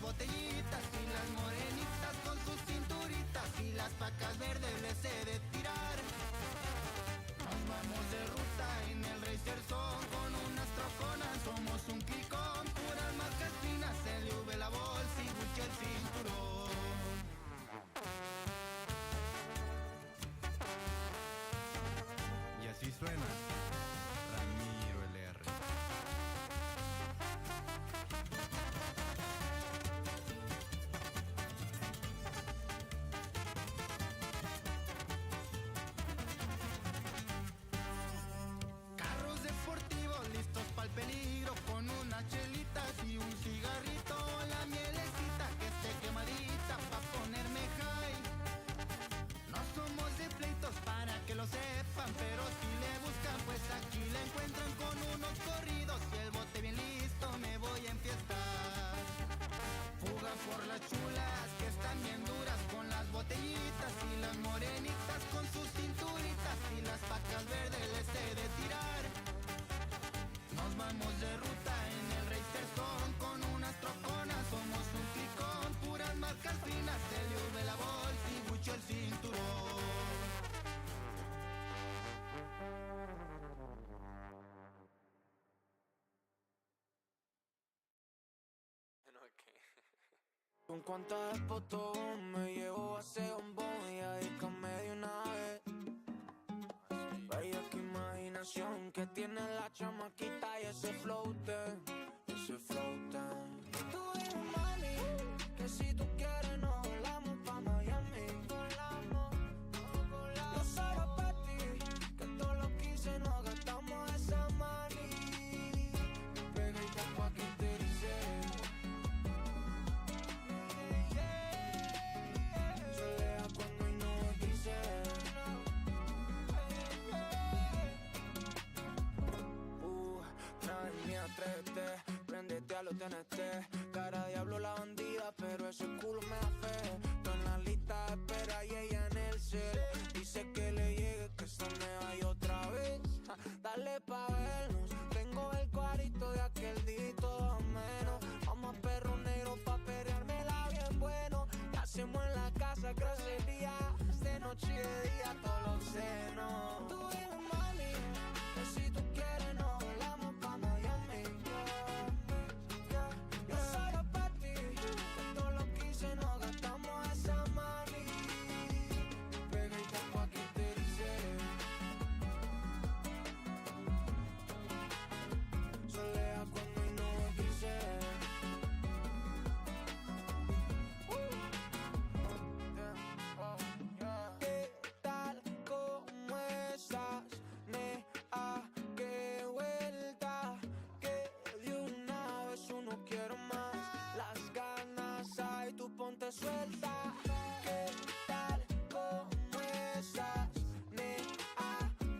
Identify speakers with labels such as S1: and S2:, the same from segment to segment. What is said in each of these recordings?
S1: botellitas y las morenitas con sus cinturitas y las pacas verdes les he de tirar. Nos vamos de ruta en el Racer Son con unas troconas, somos un clicón, puras marcas finas, LV la bolsa y Gucci el cinturón. Y así suena Ramiro LR. Carros deportivos listos pa'l peligro, con unas chelitas y un cigarrito, la mielecita que esté quemadita pa' ponerme high. No somos de pleitos para que lo sepan, pero si le buscan pues aquí la encuentran con unos corridos y el bote bien listo me voy a enfiestar. Fuga por las chulas que están bien duras con las botellitas y las morenitas con sus cinturitas y las pacas verdes les he de tirar. Nos vamos de ruta en el Racer Son con unas troconas, somos un clicón, puras marcas finas, LV la bolsa y Gucci el cinturón.
S2: Con cuántas fotos me llevo a ese bombón y dedícame de una vez. Vaya qué imaginación que tiene la chamaquita y ese floater, ese floater. Tú dime, mami, que si tú quieres nos volamos pa' Miami. Yo solo pa' ti, que todos los 15 nos gastamos esa money. Pegadita pa' que te dice. Préndete a los TNT, cara diablo la bandida, pero ese culo me da fe. Tú en la lista de espera y ella en el cel. Dice que le llegue, que se me vaya otra vez. Dale pa' vernos, tengo el cuarito de aquel día y todo menos. Vamos a perro negro pa' perreármela bien bueno. Y hacemos en la casa grosería, de noche y de día todos los senos. Tú dime, mami, que si tú quieres nos volamos pa' Miami. Yo solo pa' ti, que todos los 15 nos gastamos esa money. Pegadita pa' que te dice. Solea cuando hay nubes grises. ¿Qué tal? ¿Cómo estás? ¿Qué vuelta? Que de una vez uno quiero más. Las ganas hay, tú ponte suelta. ¿Qué tal? ¿Cómo estás?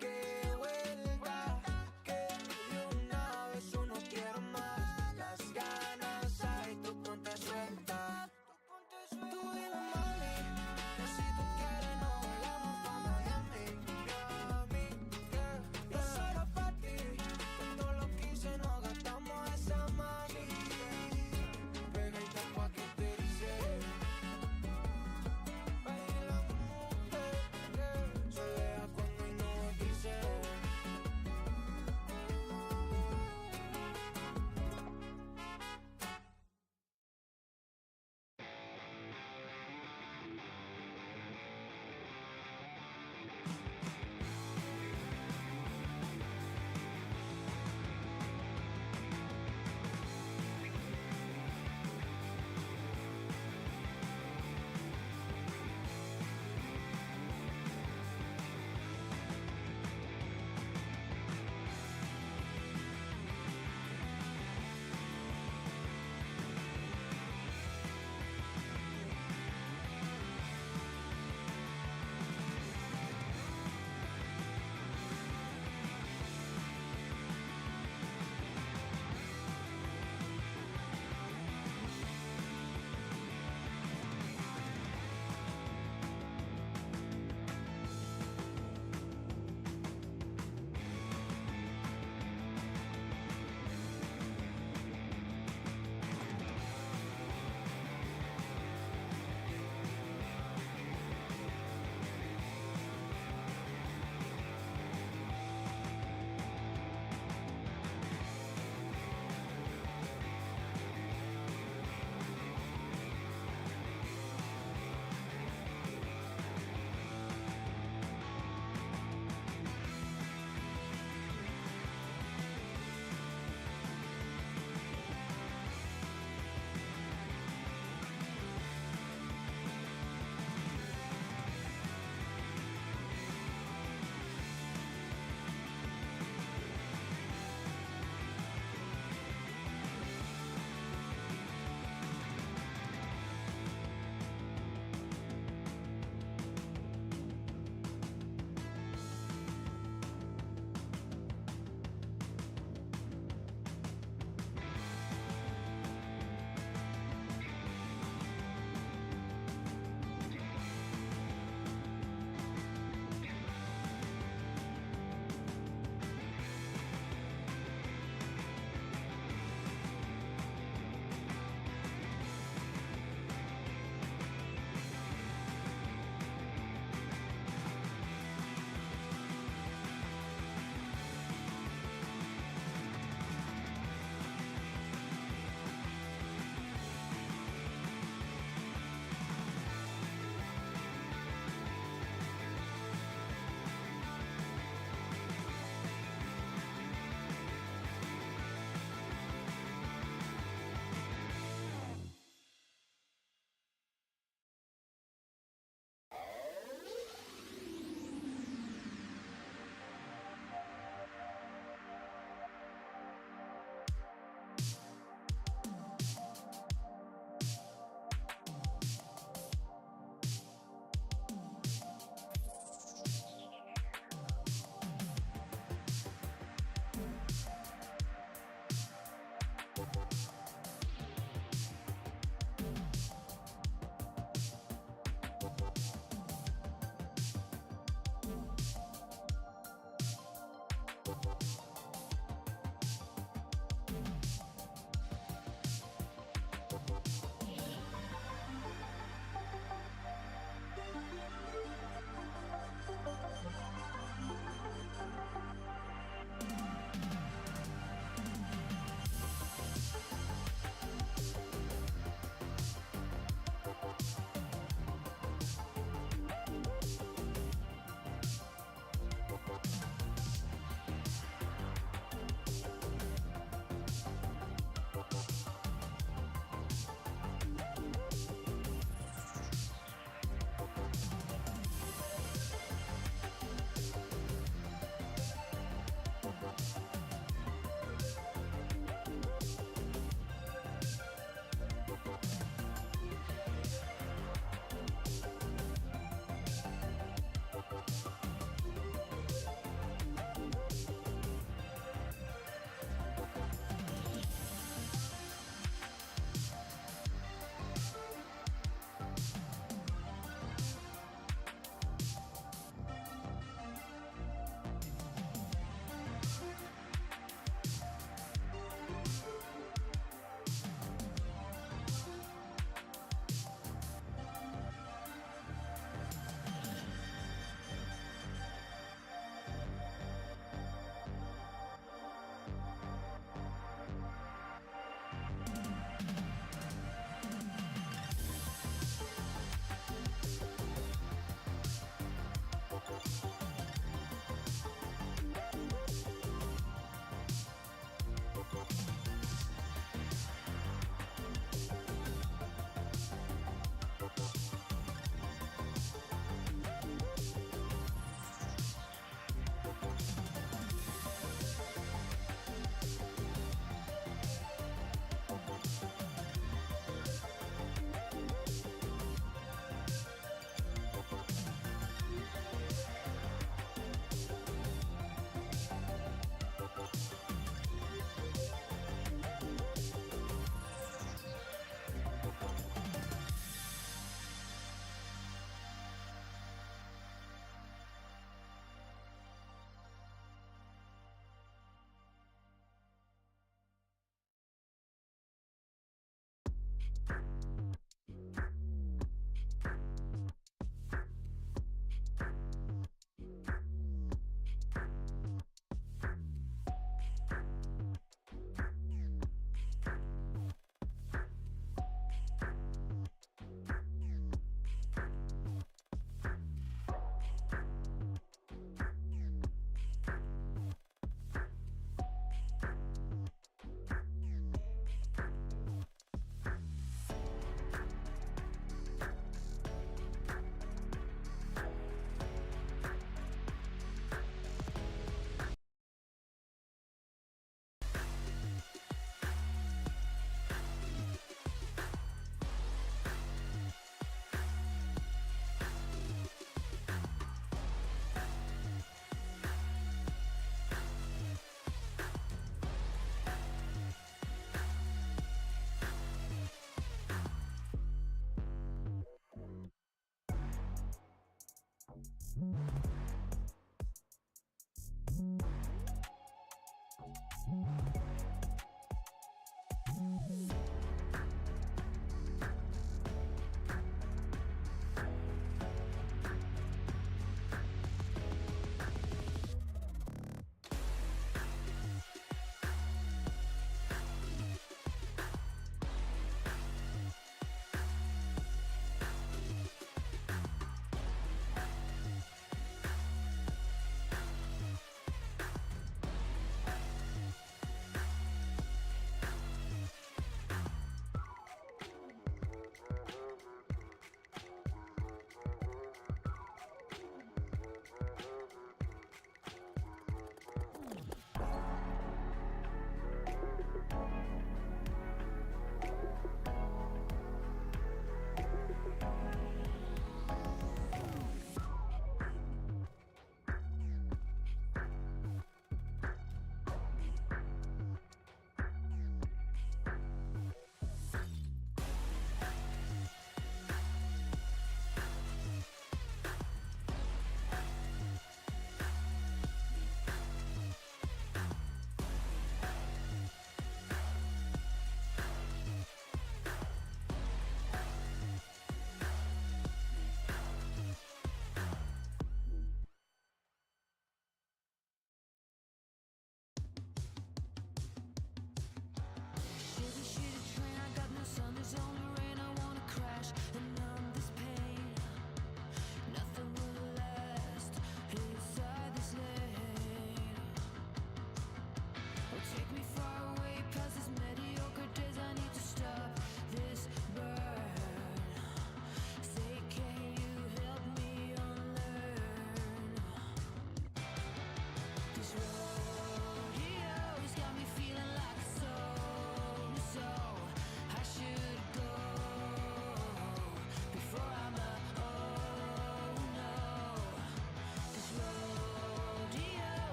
S2: ¿Qué vuelta? Que de una vez uno quiero más. Las ganas hay, tú ponte suelta. Tú dime, mami, que si tú quieres nos volamos pa' Miami. Yo solo pa' ti, que todos los 15 nos gastamos esa money. Pegadita pa' que te dice.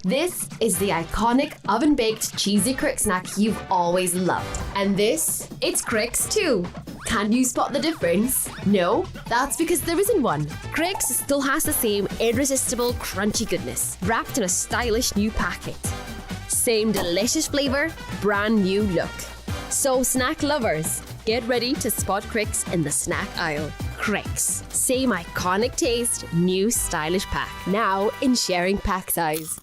S3: This is the iconic oven-baked cheesy crick snack you've always loved. And this, it's Cricks too. Can you spot the difference? No? That's because there isn't one. Cricks still has the same irresistible crunchy goodness, wrapped in a stylish new packet. Same delicious flavour, brand new look. So snack lovers, get ready to spot Cricks in the snack aisle. Cricks, same iconic taste, new stylish pack. Now in sharing pack size.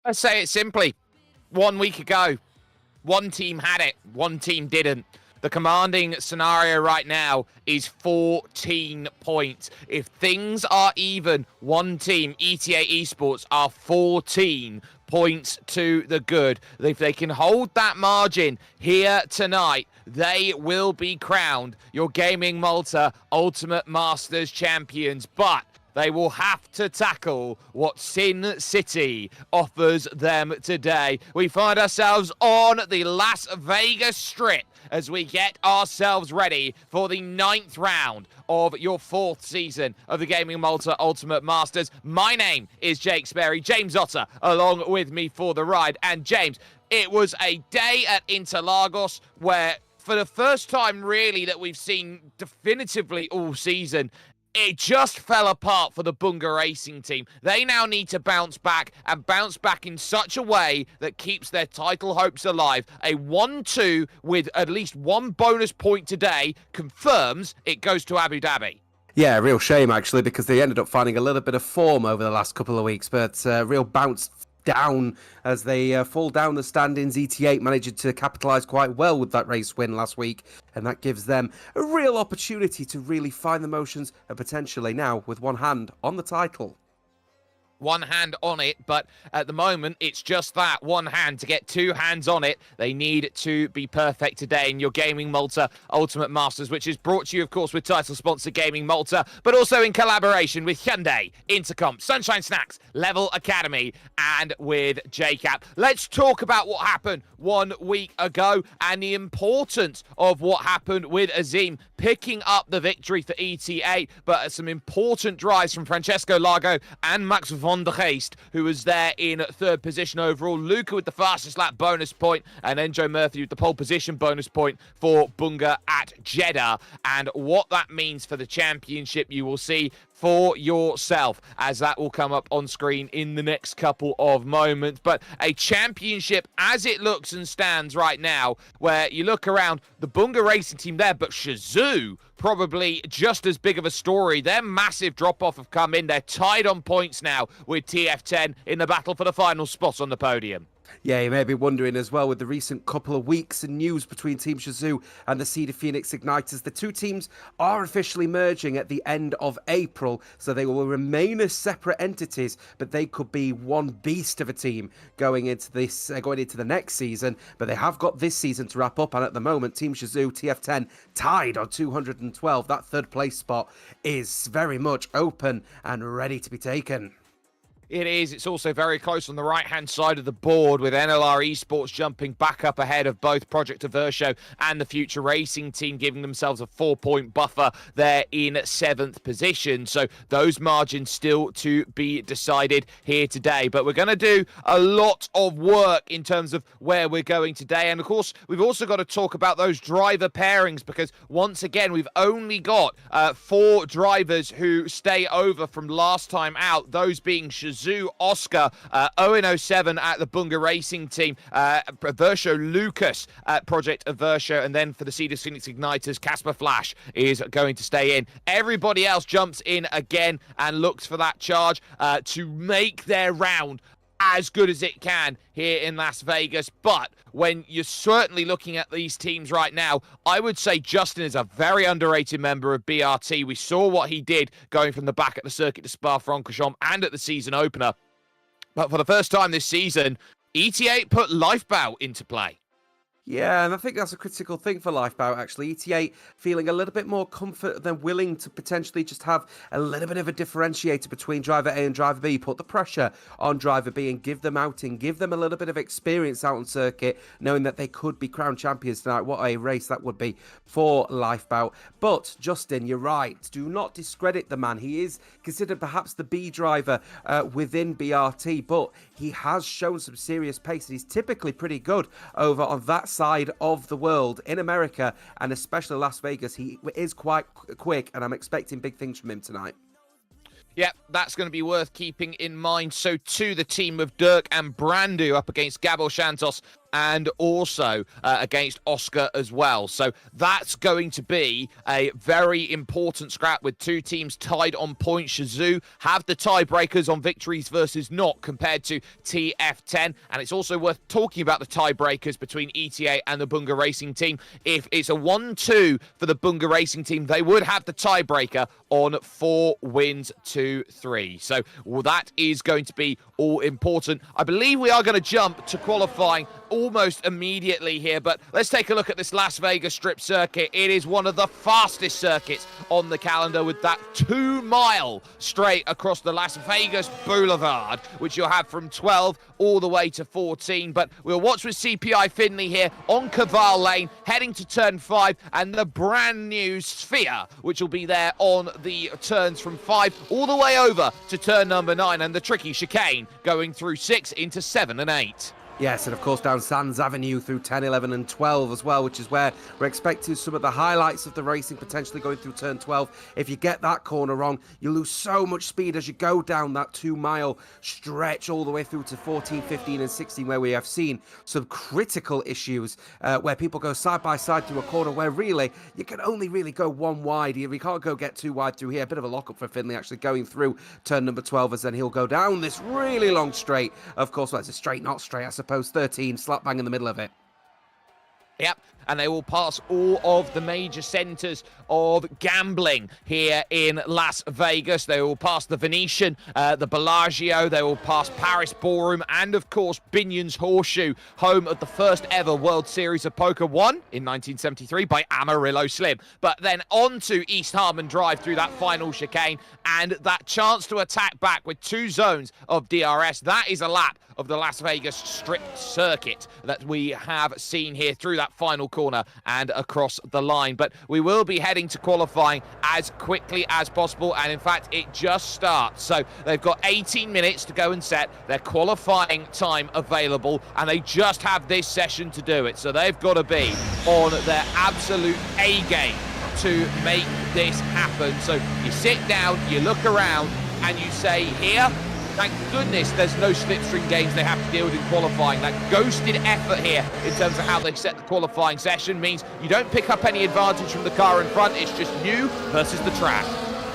S4: I say it simply. 1 week ago, one team had it, one team didn't. The commanding scenario right now is 14 points. If things are even, one team, ETA Esports, are 14 points to the good. If they can hold that margin here tonight, they will be crowned your Gaming Malta Ultimate Masters champions. But they will have to tackle what Sin City offers them today. We find ourselves on the Las Vegas Strip as we get ourselves ready for the 9th round of your 4th season of the Gaming Malta Ultimate Masters. My name is Jake Sperry, James Otter, along with me for the ride. And James, it was a day at Interlagos where, for the first time really that we've seen definitively all season, it just fell apart for the Bunga Racing team. They now need to bounce back and bounce back in such a way that keeps their title hopes alive. A 1-2 with at least one bonus point today confirms it goes to Abu Dhabi.
S5: Yeah, real shame actually, because they ended up finding a little bit of form over the last couple of weeks, but real bounce down as they fall down the standings. ET8 managed to capitalise quite well with that race win last week, and that gives them a real opportunity to really find the motions and potentially now with one hand on the title.
S4: One hand on it, but at the moment, it's just that, one hand. To get two hands on it, they need to be perfect today in your Gaming Malta Ultimate Masters, which is brought to you, of course, with title sponsor Gaming Malta, but also in collaboration with Hyundai, Intercom, Sunshine Snacks, Level Academy, and with JCap. Let's talk about what happened 1 week ago and the importance of what happened with Azim picking up the victory for ET8, but some important drives from Francesco Largo and Max Van der Geest, who was there in 3rd position overall. Luca with the fastest lap bonus point, and then Joe Murphy with the pole position bonus point for Bunga at Jeddah. And what that means for the championship, you will see for yourself, as that will come up on screen in the next couple of moments. But a championship as it looks and stands right now, where you look around, the Bunga Racing team there, but Shazoo probably just as big of a story. Their massive drop-off have come in. They're tied on points now with TF10 in the battle for the final spot on the podium.
S5: Yeah, you may be wondering as well, with the recent couple of weeks and news between Team Shazoo and the Cedar Phoenix Igniters, the two teams are officially merging at the end of April, so they will remain as separate entities, but they could be one beast of a team going into the next season. But they have got this season to wrap up, and at the moment, Team Shazoo, TF10, tied on 212. That third place spot is very much open and ready to be taken.
S4: It is. It's also very close on the right-hand side of the board, with NLR Esports jumping back up ahead of both Project Aversio and the Future Racing team, giving themselves a 4-point buffer there in 7th position. So those margins still to be decided here today. But we're going to do a lot of work in terms of where we're going today. And of course, we've also got to talk about those driver pairings, because once again, we've only got 4 drivers who stay over from last time out, those being Shazoo, Oscar, Owen 07 at the Bunga Racing team, Aversio Lucas at Project Aversio, and then for the Cedar Phoenix Igniters, Casper Flash is going to stay in. Everybody else jumps in again and looks for that charge to make their round as good as it can here in Las Vegas. But when you're certainly looking at these teams right now, I would say Justin is a very underrated member of BRT. We saw what he did going from the back at the circuit to Spa-Francorchamps and at the season opener. But for the first time this season, ET8 put Lifebout into play.
S5: Yeah, and I think that's a critical thing for Lifebout, actually. ET8 feeling a little bit more comfort than willing to potentially just have a little bit of a differentiator between driver A and driver B. Put the pressure on driver B and give them outing, give them a little bit of experience out on circuit, knowing that they could be crowned champions tonight. What a race that would be for Lifebout. But, Justin, you're right. Do not discredit the man. He is considered perhaps the B driver within BRT, but he has shown some serious pace, and he's typically pretty good over on that side of the world in America, and especially Las Vegas. He is quite quick, and I'm expecting big things from him tonight.
S4: Yeah, that's going to be worth keeping in mind. So too the team of Dirk and Brandu up against Gabor Santos and also against Oscar as well. So that's going to be a very important scrap with two teams tied on points. Shazoo have the tiebreakers on victories versus not compared to TF10. And it's also worth talking about the tiebreakers between ETA and the Bunga Racing team. If it's a 1-2 for the Bunga Racing team, they would have the tiebreaker on 4 wins to 3. So that is going to be all important. I believe we are going to jump to qualifying almost immediately here, but let's take a look at this Las Vegas Strip circuit. It is one of the fastest circuits on the calendar, with that 2-mile straight across the Las Vegas Boulevard, which you'll have from 12 all the way to 14. But we'll watch with CPI Finley here on Caval Lane, heading to turn 5, and the brand new Sphere, which will be there on the turns from 5 all the way over to turn number 9, and the tricky chicane going through 6 into 7 and 8.
S5: Yes, and of course down Sands Avenue through 10, 11 and 12 as well, which is where we're expecting some of the highlights of the racing potentially going through turn 12. If you get that corner wrong, you lose so much speed as you go down that 2-mile stretch all the way through to 14, 15 and 16, where we have seen some critical issues where people go side by side through a corner where really you can only really go one wide. You can't go get too wide through here. A bit of a lockup for Finley actually going through turn number 12, as then he'll go down this really long straight. Of course, well, it's a straight, not straight, I suppose. 13, slap bang in the middle of it.
S4: Yep, and they will pass all of the major centres of gambling here in Las Vegas. They will pass the Venetian, the Bellagio, they will pass Paris Ballroom, and of course Binion's Horseshoe, home of the first ever World Series of Poker, won in 1973 by Amarillo Slim. But then on to East Harmon Drive through that final chicane, and that chance to attack back with 2 zones of DRS. That is a lap of the Las Vegas Strip circuit that we have seen here through that final corner and across the line. But we will be heading to qualifying as quickly as possible, and in fact it just starts. So they've got 18 minutes to go and set their qualifying time available, and they just have this session to do it. So they've got to be on their absolute A game to make this happen. So you sit down, you look around, and you say, here, thank goodness there's no slipstream games they have to deal with in qualifying. That ghosted effort here in terms of how they set the qualifying session means you don't pick up any advantage from the car in front. It's just you versus the track.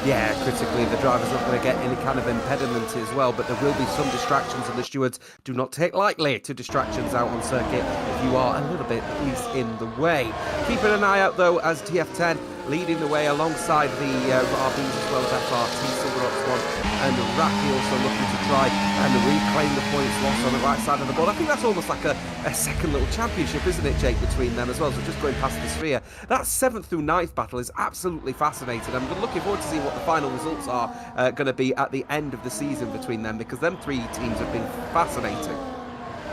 S5: Yeah, critically, the driver's not going to get any kind of impediment as well, but there will be some distractions, and the stewards do not take lightly to distractions out on circuit if you are a little bit, at least, in the way. Keeping an eye out, though, as TF10 leading the way alongside the RBs as well as FRT, Silverox 1 and Raki also looking to try and reclaim the points lost on the right side of the board. I think that's almost like a second little championship, isn't it, Jake, between them as well? So just going past the sphere. That 7th through 9th battle is absolutely fascinating. I'm looking forward to seeing what the final results are going to be at the end of the season between them, because them three teams have been fascinating.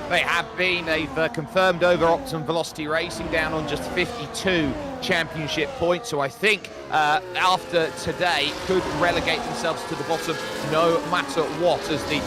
S4: They have been. They've confirmed over Optimum Velocity Racing down on just 52 championship points. So I think after today could relegate themselves to the bottom no matter what, as the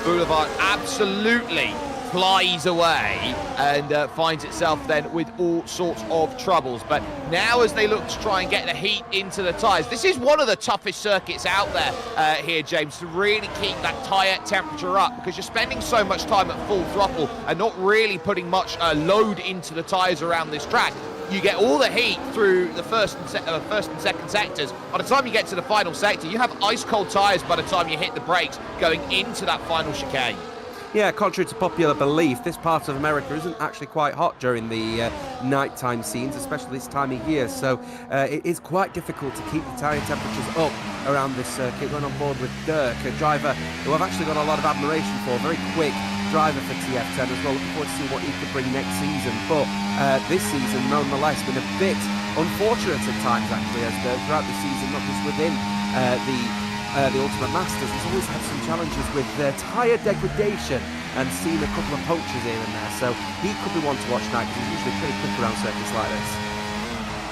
S4: Boulevard absolutely flies away and finds itself then with all sorts of troubles. But now as they look to try and get the heat into the tyres, this is one of the toughest circuits out there here, James, to really keep that tyre temperature up, because you're spending so much time at full throttle and not really putting much load into the tyres around this track. You get all the heat through the first and second sectors. By the time you get to the final sector, you have ice-cold tyres by the time you hit the brakes going into that final chicane.
S5: Yeah, contrary to popular belief, this part of America isn't actually quite hot during the nighttime scenes, especially this time of year. So it is quite difficult to keep the tyre temperatures up around this circuit. Going on board with Dirk, a driver who I've actually got a lot of admiration for, very quick driver for TF10 as well. Looking forward to see what he could bring next season. But this season, nonetheless, been a bit unfortunate at times, actually, as throughout the season, not just within the Ultimate Masters, he's always had some challenges with tyre degradation and seen a couple of punctures here and there. So he could be one to watch tonight, because he's usually pretty quick around circuits like this.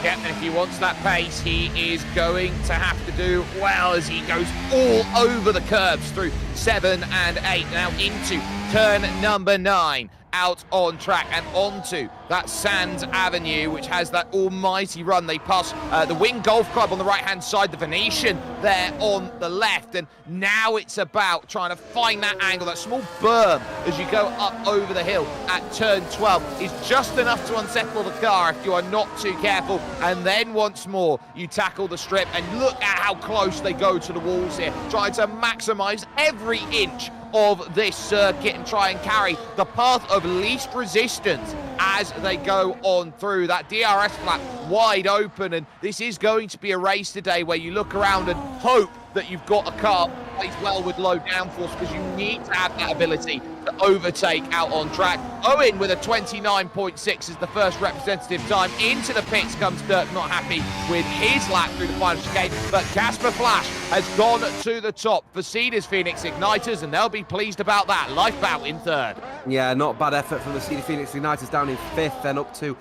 S4: Yeah, and if he wants that pace, he is going to have to do well, as he goes all over the curbs through 7 and 8, now into turn number 9. Out on track and onto that Sands Avenue, which has that almighty run. They pass the Wing Golf Club on the right-hand side, the Venetian there on the left, and now it's about trying to find that angle. That small berm as you go up over the hill at turn 12 is just enough to unsettle the car if you are not too careful, and then once more you tackle the strip, and look at how close they go to the walls here, trying to maximise every inch of this circuit and try and carry the path of least resistance as they go on through. That DRS flap wide open, and this is going to be a race today where you look around and hope that you've got a car that plays well with low downforce, because you need to have that ability to overtake out on track. Owen with a 29.6 is the first representative time. Into the pits comes Dirk, not happy with his lap through the final chicane, but Casper Flash has gone to the top for Cedars Phoenix Igniters, and they'll be pleased about that. Lifebout in third.
S5: Yeah, not bad effort from the Cedar Phoenix Igniters, down in 5th, then up to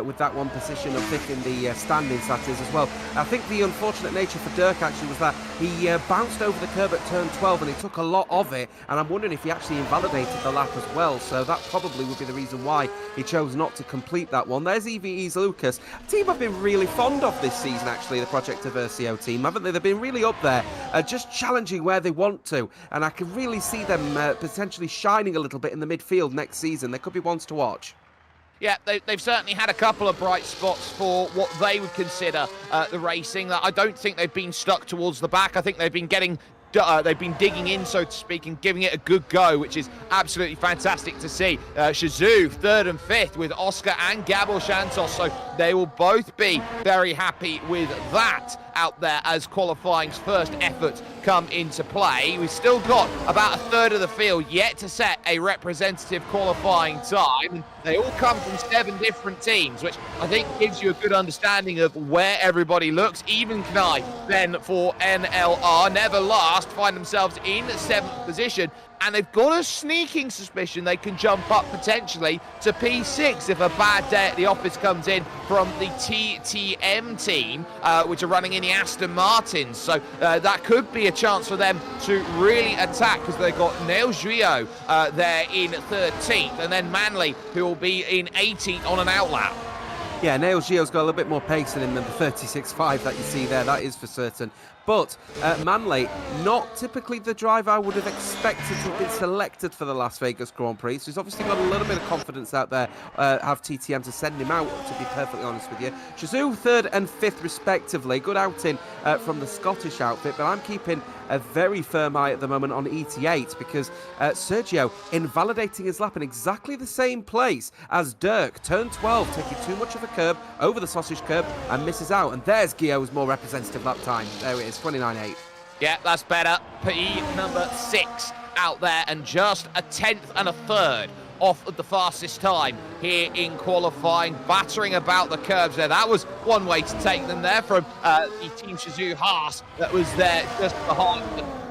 S5: with that one position of 5th in the standings, that is, as well. I think the unfortunate nature for Dirk actually was that he bounced over the curb at turn 12 and he took a lot of it, and I'm wondering if he actually invalidated the lap as well, so that probably would be the reason why he chose not to complete that one. There's EVE's Lucas, a team I've been really fond of this season, actually, the Project Aversio team, haven't they? They've been really up there, just challenging where they want to, and I can really see them potentially shining a little bit in the midfield next season. They could be ones to watch.
S4: Yeah, they've certainly had a couple of bright spots for what they would consider the racing. I don't think they've been stuck towards the back. I think they've been digging in, so to speak, and giving it a good go, which is absolutely fantastic to see. Shazoo, 3rd and 5th with Oscar and Gabor Shantos, so they will both be very happy with that out there as qualifying's first efforts come into play. We've still got about a third of the field yet to set a representative qualifying time. They all come from 7 different teams, which I think gives you a good understanding of where everybody looks. Even Knai then for NLR, never last, find themselves in 7th position, and they've got a sneaking suspicion they can jump up potentially to P6 if a bad day at the office comes in from the TTM team, which are running in the Aston Martins. So that could be a chance for them to really attack, because they've got Neo Gio there in 13th, and then Manley, who will be in 18th on an outlap.
S5: Yeah, Neo Gio's got a little bit more pace in him than the 36.5 that you see there, that is for certain. But Manley, not typically the driver I would have expected to have been selected for the Las Vegas Grand Prix. So he's obviously got a little bit of confidence out there, have TTM to send him out, to be perfectly honest with you. Shazoo, 3rd and 5th respectively. Good outing from the Scottish outfit, but I'm keeping a very firm eye at the moment on ET8 because Sergio invalidating his lap in exactly the same place as Dirk. Turn 12, taking too much of a curb over the sausage curb and misses out. And there's Guillaume's more representative lap time. There it is, 29.8.
S4: Yeah, that's better. P number 6 out there, and just a 10th and a 3rd off of the fastest time here in qualifying, battering about the curbs there. That was one way to take them there from the Team Shazoo Haas that was there just behind.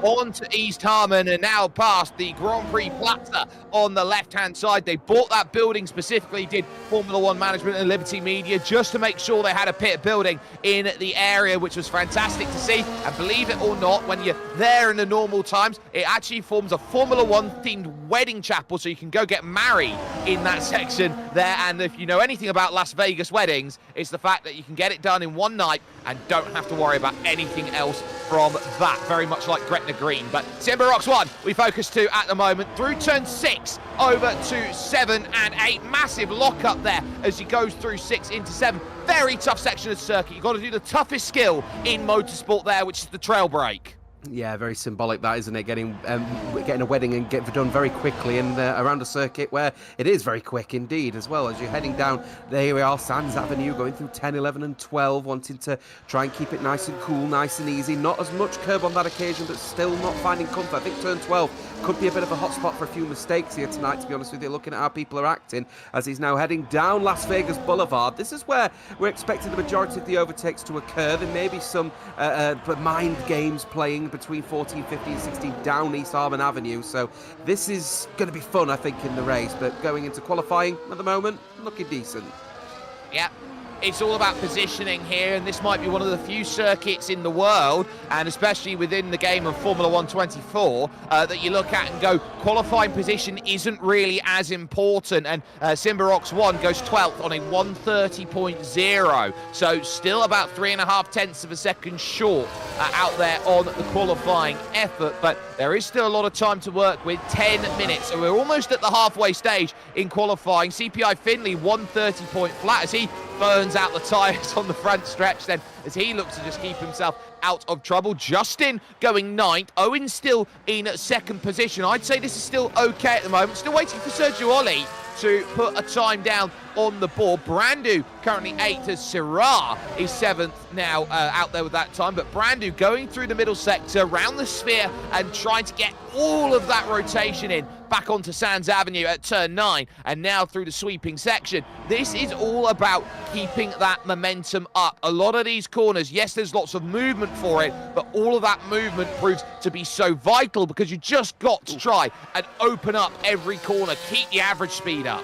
S4: On to East Harmon and now past the Grand Prix Plaza on the left-hand side. They bought that building specifically, did Formula One Management and Liberty Media, just to make sure they had a pit building in the area, which was fantastic to see. And believe it or not, when you're there in the normal times, it actually forms a Formula One themed wedding chapel, so you can go get married in that section there. And if you know anything about Las Vegas weddings, it's the fact that you can get it done in one night and don't have to worry about anything else from that. Very much like Gretna Green. But Simba Rocks 1, we focus to at the moment, through turn 6 over to 7 and 8. Massive lock up there as he goes through 6 into 7. Very tough section of the circuit. You've got to do the toughest skill in motorsport there, which is the trail brake.
S5: Yeah, very symbolic that, isn't it? Getting a wedding and get it done very quickly and around a circuit where it is very quick indeed, as well as you're heading down. There we are, Sands Avenue, going through 10, 11 and 12, wanting to try and keep it nice and cool, nice and easy. Not as much curb on that occasion, but still not finding comfort. I think turn 12 could be a bit of a hot spot for a few mistakes here tonight, to be honest with you, looking at how people are acting as he's now heading down Las Vegas Boulevard. This is where we're expecting the majority of the overtakes to occur. There may be some mind games playing between 14, 15, 16 down East Harmon Avenue. So this is going to be fun, I think, in the race. But going into qualifying at the moment, looking decent.
S4: Yep. It's all about positioning here, and this might be one of the few circuits in the world, and especially within the game of Formula 1 24, that you look at and go, qualifying position isn't really as important. And Simba Rocks 1 goes 12th on a 1:30.0, so still about 3.5 tenths of a second short out there on the qualifying effort, but there is still a lot of time to work with. 10 minutes, so we're almost at the halfway stage in qualifying. CPI Finley 1:30 point flat as he burns out the tyres on the front stretch then, as he looks to just keep himself out of trouble. Justin going 9th, Owen still in 2nd position. I'd say this is still okay at the moment. Still waiting for Sergio Ollie to put a time down on the board. Brandu currently 8th as Syrah is 7th now out there with that time. But Brandu going through the middle sector, round the sphere, and trying to get all of that rotation in back onto Sands Avenue at turn 9 and now through the sweeping section. This is all about keeping that momentum up. A lot of these corners, yes, there's lots of movement for it, but all of that movement proves to be so vital because you just got to try and open up every corner, keep the average speed up.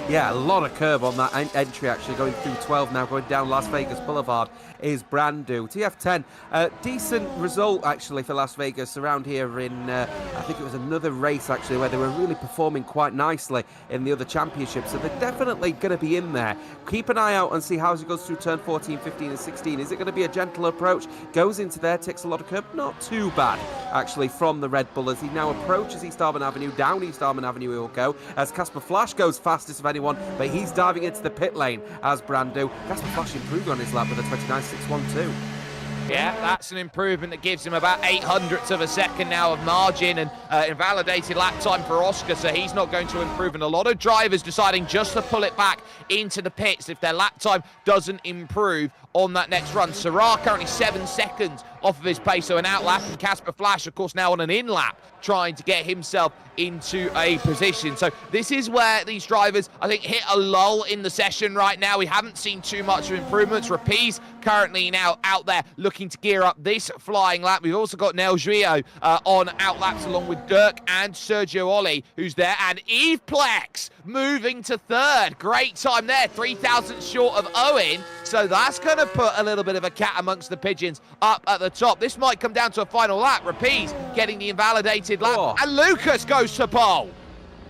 S5: Yeah, a lot of curb on that entry, actually, going through 12 now, going down Las Vegas Boulevard is Brandu. TF10, decent result, actually, for Las Vegas around here in, I think it was another race, actually, where they were really performing quite nicely in the other championships, so they're definitely going to be in there. Keep an eye out and see how it goes through turn 14, 15 and 16. Is it going to be a gentle approach? Goes into there, takes a lot of curb. Not too bad, actually, from the Red Bull as he now approaches East Harmon Avenue. Down East Harmon Avenue he will go, as Casper Flash goes fastest of anyone, but he's diving into the pit lane as Brandu. Casper Flash improved on his lap with a 29.612.
S4: Yeah, that's an improvement that gives him about 800ths of a second now of margin, and invalidated lap time for Oscar, so he's not going to improve. And a lot of drivers deciding just to pull it back into the pits if their lap time doesn't improve on that next run. Syrah currently 7 seconds off of his pace, so an out lap, and Casper Flash, of course, now on an in lap, trying to get himself into a position. So this is where these drivers, I think, hit a lull in the session right now. We haven't seen too much of improvements. Rapiz currently now out there looking to gear up this flying lap. We've also got Nel Gio on out laps along with Dirk and Sergio Ollie, who's there, and Eve Plex moving to 3rd. Great time there, 3,000 short of Owen. So that's going to put a little bit of a cat amongst the pigeons up at the top. This might come down to a final lap. Rapiz getting the invalidated lap, and Lucas goes to pole.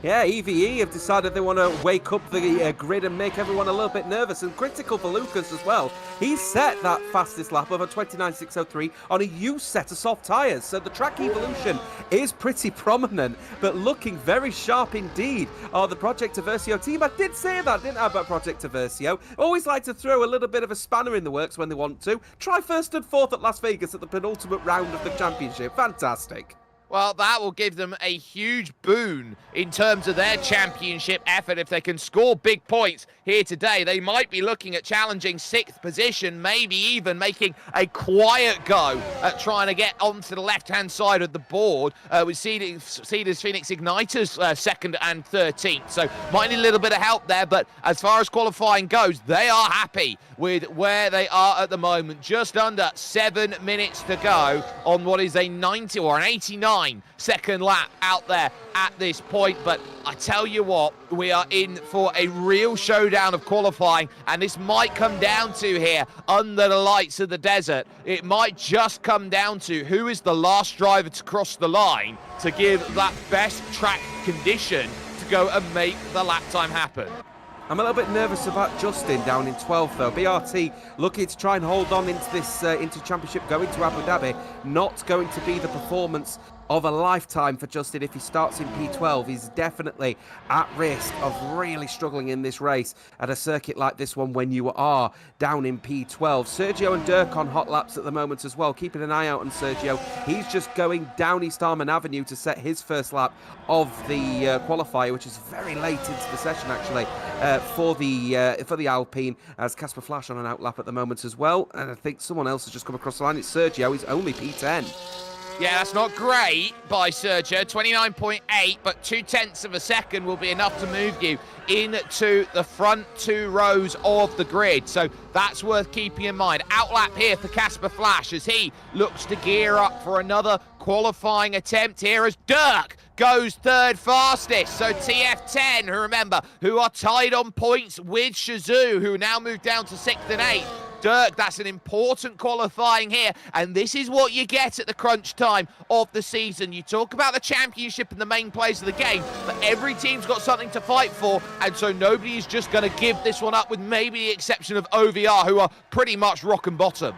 S5: Yeah, EVE have decided they want to wake up the grid and make everyone a little bit nervous, and critical for Lucas as well. He set that fastest lap of a 29.603 on a used set of soft tyres, so the track evolution is pretty prominent, but looking very sharp indeed are the Project Aversio team. I did say that, didn't I, about Project Aversio? Always like to throw a little bit of a spanner in the works when they want to. Try first and fourth at Las Vegas at the penultimate round of the championship. Fantastic.
S4: Well, that will give them a huge boon in terms of their championship effort. If they can score big points here today, they might be looking at challenging 6th position, maybe even making a quiet go at trying to get onto the left-hand side of the board with Cedars Phoenix Igniters 2nd and 13th. So might need a little bit of help there, but as far as qualifying goes, they are happy with where they are at the moment. Just under 7 minutes to go on what is a 90 or an 89-second lap out there at this point. But I tell you what, we are in for a real showdown of qualifying, and this might come down to here under the lights of the desert. It might just come down to who is the last driver to cross the line to give that best track condition to go and make the lap time happen.
S5: I'm a little bit nervous about Justin down in 12th though. BRT looking to try and hold on into this into championship going to Abu Dhabi. Not going to be the performance of a lifetime for Justin if he starts in P12. He's definitely at risk of really struggling in this race at a circuit like this one when you are down in P12. Sergio and Dirk on hot laps at the moment as well. Keeping an eye out on Sergio. He's just going down East Armand Avenue to set his first lap of the qualifier, which is very late into the session actually for the Alpine, as Casper Flash on an out lap at the moment as well. And I think someone else has just come across the line. It's Sergio. He's only P10.
S4: Yeah, that's not great by Sergio. 29.8, but 0.2 of a second will be enough to move you into the front 2 rows of the grid. So that's worth keeping in mind. Outlap here for Casper Flash as he looks to gear up for another qualifying attempt here as Dirk goes 3rd fastest. So TF10, who remember, who are tied on points with Shazoo, who now moved down to 6th and 8th. Dirk, that's an important qualifying here, and this is what you get at the crunch time of the season. You talk about the championship and the main plays of the game, but every team's got something to fight for, and so nobody is just going to give this one up, with maybe the exception of OVR, who are pretty much rock and bottom.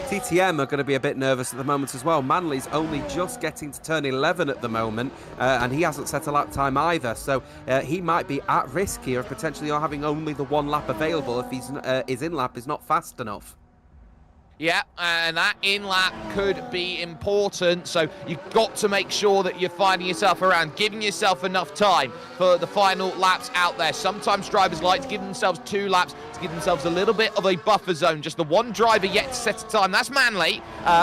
S5: TTM are going to be a bit nervous at the moment as well. Manley's only just getting to turn 11 at the moment, and he hasn't set a lap time either, so he might be at risk here of potentially having only the 1 lap available if his in-lap is not fast enough.
S4: Yeah, and that in-lap could be important, so you've got to make sure that you're finding yourself around, giving yourself enough time for the final laps out there. Sometimes drivers like to give themselves 2 laps to give themselves a little bit of a buffer zone. Just the one driver yet to set a time. That's Manley,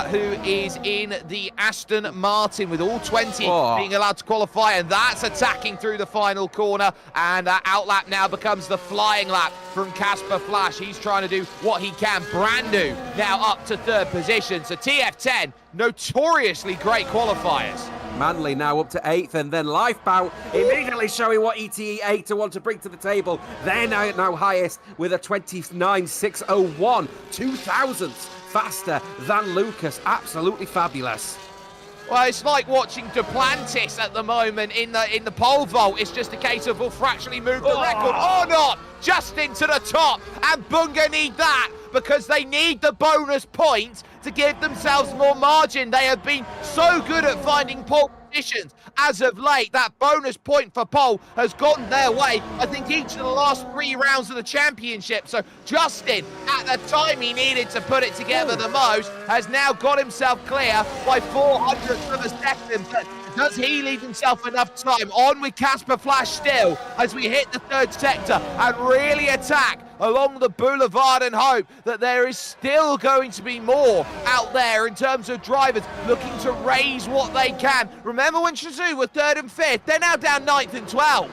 S4: who is in the Aston Martin with all 20 being allowed to qualify, and that's attacking through the final corner, and that outlap now becomes the flying lap from Casper Flash. He's trying to do what he can. Brand new now up to 3rd position. So TF10, notoriously great qualifiers.
S5: Manley now up to 8th, and then Lifebout immediately showing what ETE8 to want to bring to the table. They're now highest with a 29.601, 2,000ths faster than Lucas. Absolutely fabulous.
S4: Well, it's like watching Duplantis at the moment in the pole vault. It's just a case of will fractionally move the record or not. Just into the top, and Bunga need that because they need the bonus point to give themselves more margin. They have been so good at finding pole positions as of late. That bonus point for pole has gone their way, I think, each of the last 3 rounds of the championship. So Justin, at the time he needed to put it together the most, has now got himself clear by 0.04 of a second. But does he leave himself enough time? On with Casper Flash still as we hit the 3rd sector and really attack along the boulevard and hope that there is still going to be more out there in terms of drivers looking to raise what they can. Remember when Shazoo were 3rd and 5th? They're now down 9th and 12th.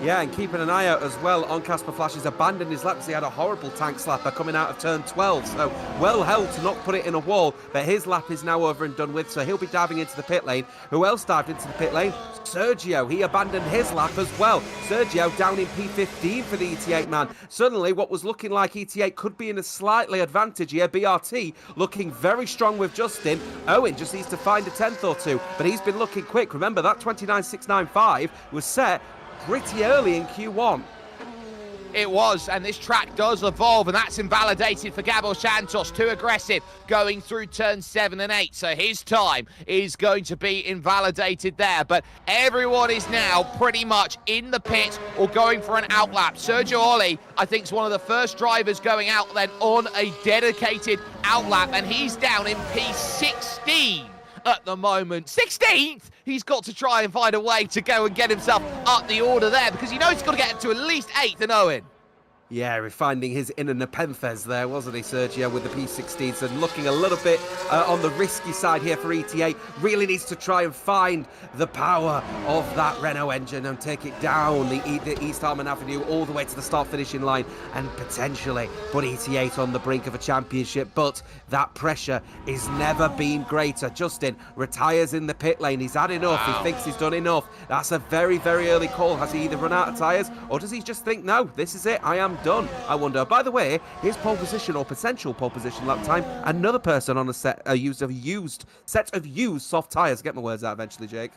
S5: Yeah, and keeping an eye out as well on Casper Flash. He's abandoned his lap because he had a horrible tank slapper coming out of turn 12. So well held to not put it in a wall, but his lap is now over and done with, so he'll be diving into the pit lane. Who else dived into the pit lane? Sergio. He abandoned his lap as well. Sergio down in P15 for the ET8 man. Suddenly, what was looking like ET8 could be in a slightly advantage here. BRT looking very strong with Justin. Owen just needs to find a 10th or 2, but he's been looking quick. Remember, that 29.695 was set pretty early in Q1.
S4: It was, and this track does evolve, and that's invalidated for Gabo Santos. Too aggressive going through turns 7 and 8, so his time is going to be invalidated there. But everyone is now pretty much in the pit or going for an outlap. Sergio Oli, I think, is one of the first drivers going out then on a dedicated outlap, and he's down in P16 at the moment. 16th! He's got to try and find a way to go and get himself up the order there, because he knows he's got to get to at least 8th and Owen.
S5: Yeah, refining his inner Nepenthes there, wasn't he, Sergio, with the P16s, and looking a little bit on the risky side here for ETA. Really needs to try and find the power of that Renault engine and take it down the East Harmon Avenue all the way to the start-finishing line and potentially put ETA on the brink of a championship. But that pressure is never been greater. Justin retires in the pit lane. He's had enough. Wow. He thinks he's done enough. That's a very, very early call. Has he either run out of tyres, or does he just think, no, this is it, I am done? I wonder. By the way, his pole position or potential pole position lap time, another person on a set of used soft tyres. Get my words out eventually, Jake.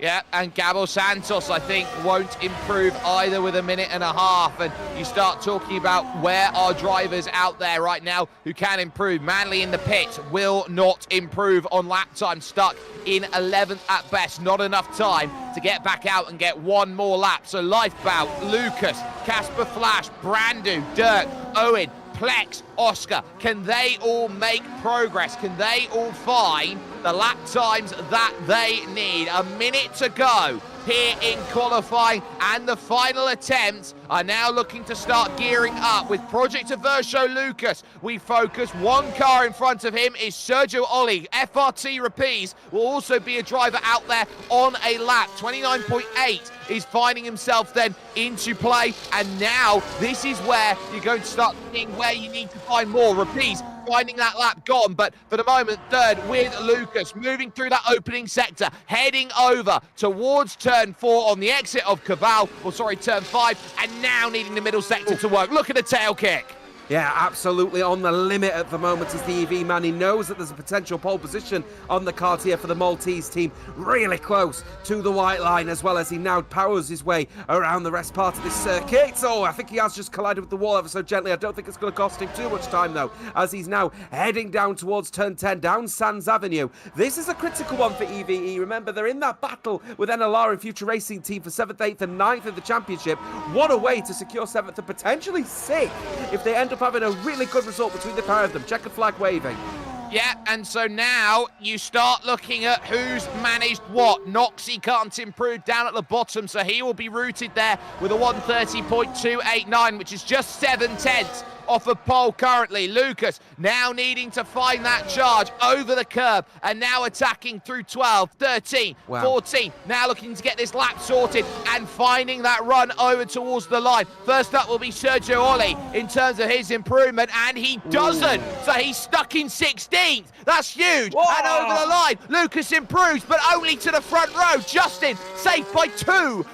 S4: Yeah, and Gabo Santos, I think, won't improve either with a minute and a half. And you start talking about where are drivers out there right now who can improve. Manley in the pit will not improve on lap time, stuck in 11th at best. Not enough time to get back out and get one more lap. So Lifebout, Lucas, Casper Flash, Brandu, Dirk, Owen, Plex, Oscar, can they all make progress? Can they all find the lap times that they need? A minute to go here in qualifying, and the final attempts are now looking to start gearing up. With Project Averso Lucas, we focus. One car in front of him is Sergio Oli. FRT Rapiz will also be a driver out there on a lap. 29.8 is finding himself then into play, and now this is where you're going to start seeing where you need to find more. Rapiz finding that lap gone, but for the moment, third with Lucas, moving through that opening sector, heading over towards turn 4 on the exit of Cabal, turn 5, and now needing the middle sector to work. Look at the tail kick.
S5: Yeah, absolutely on the limit at the moment is the EV man. He knows that there's a potential pole position on the card here for the Maltese team. Really close to the white line, as well as he now powers his way around the rest part of this circuit. Oh, I think he has just collided with the wall ever so gently. I don't think it's going to cost him too much time, though, as he's now heading down towards turn 10, down Sands Avenue. This is a critical one for EVE. Remember, they're in that battle with NLR and Future Racing Team for 7th, 8th and 9th in the championship. What a way to secure 7th and potentially 6th if they end up having a really good result between the pair of them. Checkered flag waving.
S4: Yeah, and so now you start looking at who's managed what. Noxie can't improve down at the bottom, so he will be routed there with a 130.289, which is just 7/10 off of pole currently. Lucas now needing to find that charge over the curb, and now attacking through 12, 13, 14. Now looking to get this lap sorted and finding that run over towards the line. First up will be Sergio Oli in terms of his improvement, and he doesn't. So he's stuck in 16th. That's huge. Whoa. And over the line, Lucas improves, but only to the front row. Justin safe by 0.02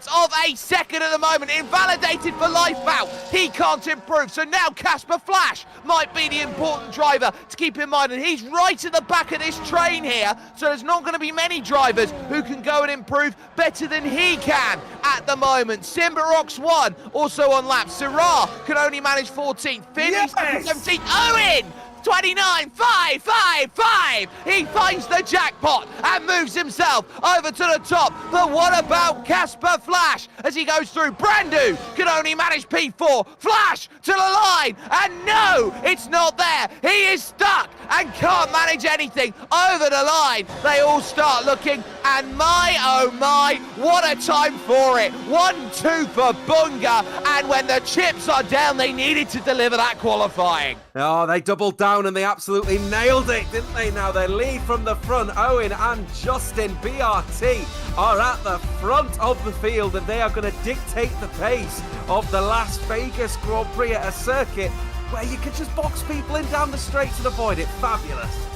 S4: of a second at the moment. Invalidated for Lifebout. He can't improve. So now Casper Flash might be the important driver to keep in mind. And he's right at the back of this train here. So there's not going to be many drivers who can go and improve better than he can at the moment. Simbarox 1 also on lap. Syrah can only manage 14th. Finley 17th. Owen! 29.555. He finds the jackpot and moves himself over to the top. But what about Casper Flash as he goes through? Brandu can only manage P4. Flash to the line, and no, it's not there. He is stuck and can't manage anything over the line. They all start looking, and my oh my, what a time for it. 1-2 for Bunga, and when the chips are down, they needed to deliver that qualifying.
S5: Oh, they doubled down and they absolutely nailed it, didn't they? Now they lead from the front. Owen and Justin BRT are at the front of the field, and they are going to dictate the pace of the Las Vegas Grand Prix at a circuit where you can just box people in down the straights and avoid it. Fabulous.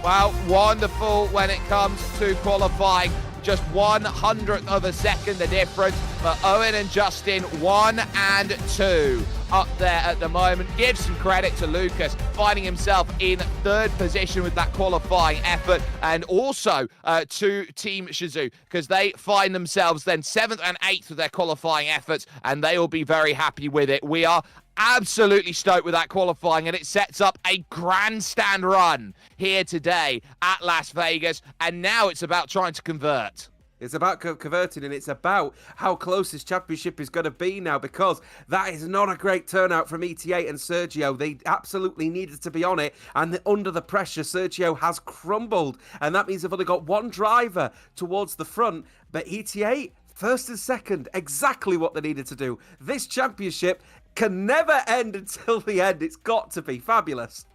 S4: Well, wonderful when it comes to qualifying. just 1/100th of a second the difference. But Owen and Justin 1 and 2 up there at the moment. Give some credit to Lucas, finding himself in 3rd position with that qualifying effort, and also to Team Shazoo, because they find themselves then 7th and 8th with their qualifying efforts, and they will be very happy with it. We are absolutely stoked with that qualifying, and it sets up a grandstand run here today at Las Vegas, and now it's about trying to convert.
S5: It's about converting, and it's about how close this championship is going to be now, because that is not a great turnout from ETA and Sergio. They absolutely needed to be on it, and under the pressure, Sergio has crumbled, and that means they've only got one driver towards the front, but ETA, 1st and 2nd, exactly what they needed to do. This championship can never end until the end. It's got to be fabulous.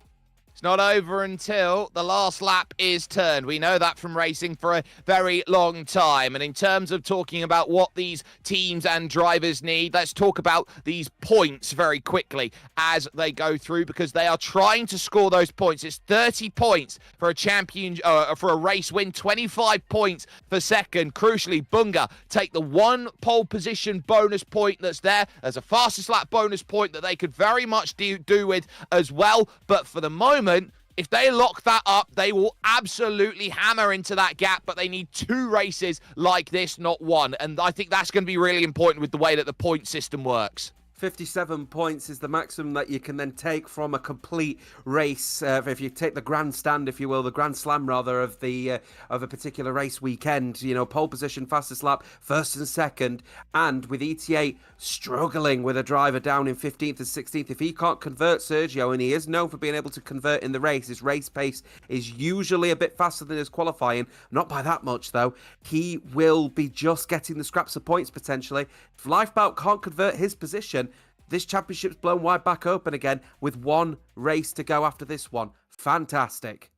S4: It's not over until the last lap is turned. We know that from racing for a very long time. And in terms of talking about what these teams and drivers need, let's talk about these points very quickly as they go through, because they are trying to score those points. It's 30 points for a race win, 25 points for second. Crucially, Bunga take the 1 pole position bonus point that's there. There's a fastest lap bonus point that they could very much do with as well. But for the moment, if they lock that up, they will absolutely hammer into that gap, but they need 2 races like this, not 1. And I think that's going to be really important with the way that the point system works.
S5: 57 points is the maximum that you can then take from a complete race. If you take the grandstand, if you will, the grand slam rather of a particular race weekend, you know, pole position, fastest lap, 1st and 2nd, and with ETA struggling with a driver down in 15th and 16th, if he can't convert Sergio, and he is known for being able to convert in the race, his race pace is usually a bit faster than his qualifying, not by that much though, he will be just getting the scraps of points potentially. If Lifebout can't convert his position, this championship's blown wide back open again with 1 race to go after this one. Fantastic.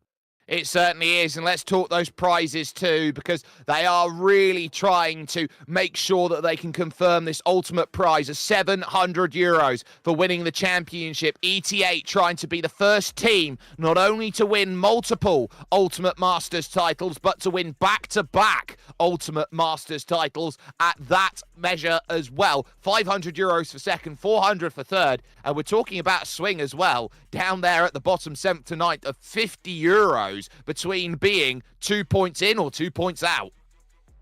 S4: It certainly is, and let's talk those prizes too, because they are really trying to make sure that they can confirm this ultimate prize of €700 for winning the championship. ET8 trying to be the first team not only to win multiple Ultimate Masters titles, but to win back-to-back Ultimate Masters titles at that measure as well. €500 for second, 400 for third, and we're talking about a swing as well down there at the bottom, 7th to 9th, of €50 between being 2 points in or 2 points out.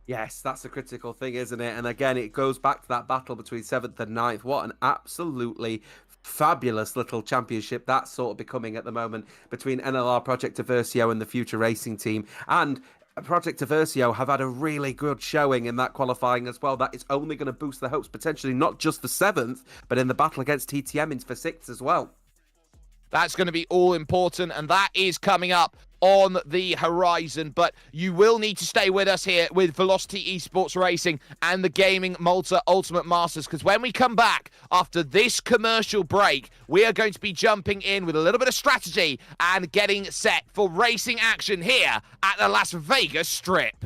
S5: Yes, that's a critical thing, isn't it? And again, it goes back to that battle between 7th and 9th. What an absolutely fabulous little championship that's sort of becoming at the moment between NLR Project Aversio and the Future Racing Team. And Project Aversio have had a really good showing in that qualifying as well. That is only going to boost their hopes potentially not just for 7th, but in the battle against TTM for 6th as well.
S4: That's going to be all important, and that is coming up on the horizon. But you will need to stay with us here with Velocity Esports Racing and the GamingMalta Ultimate Masters, because when we come back after this commercial break, we are going to be jumping in with a little bit of strategy and getting set for racing action here at the Las Vegas Strip.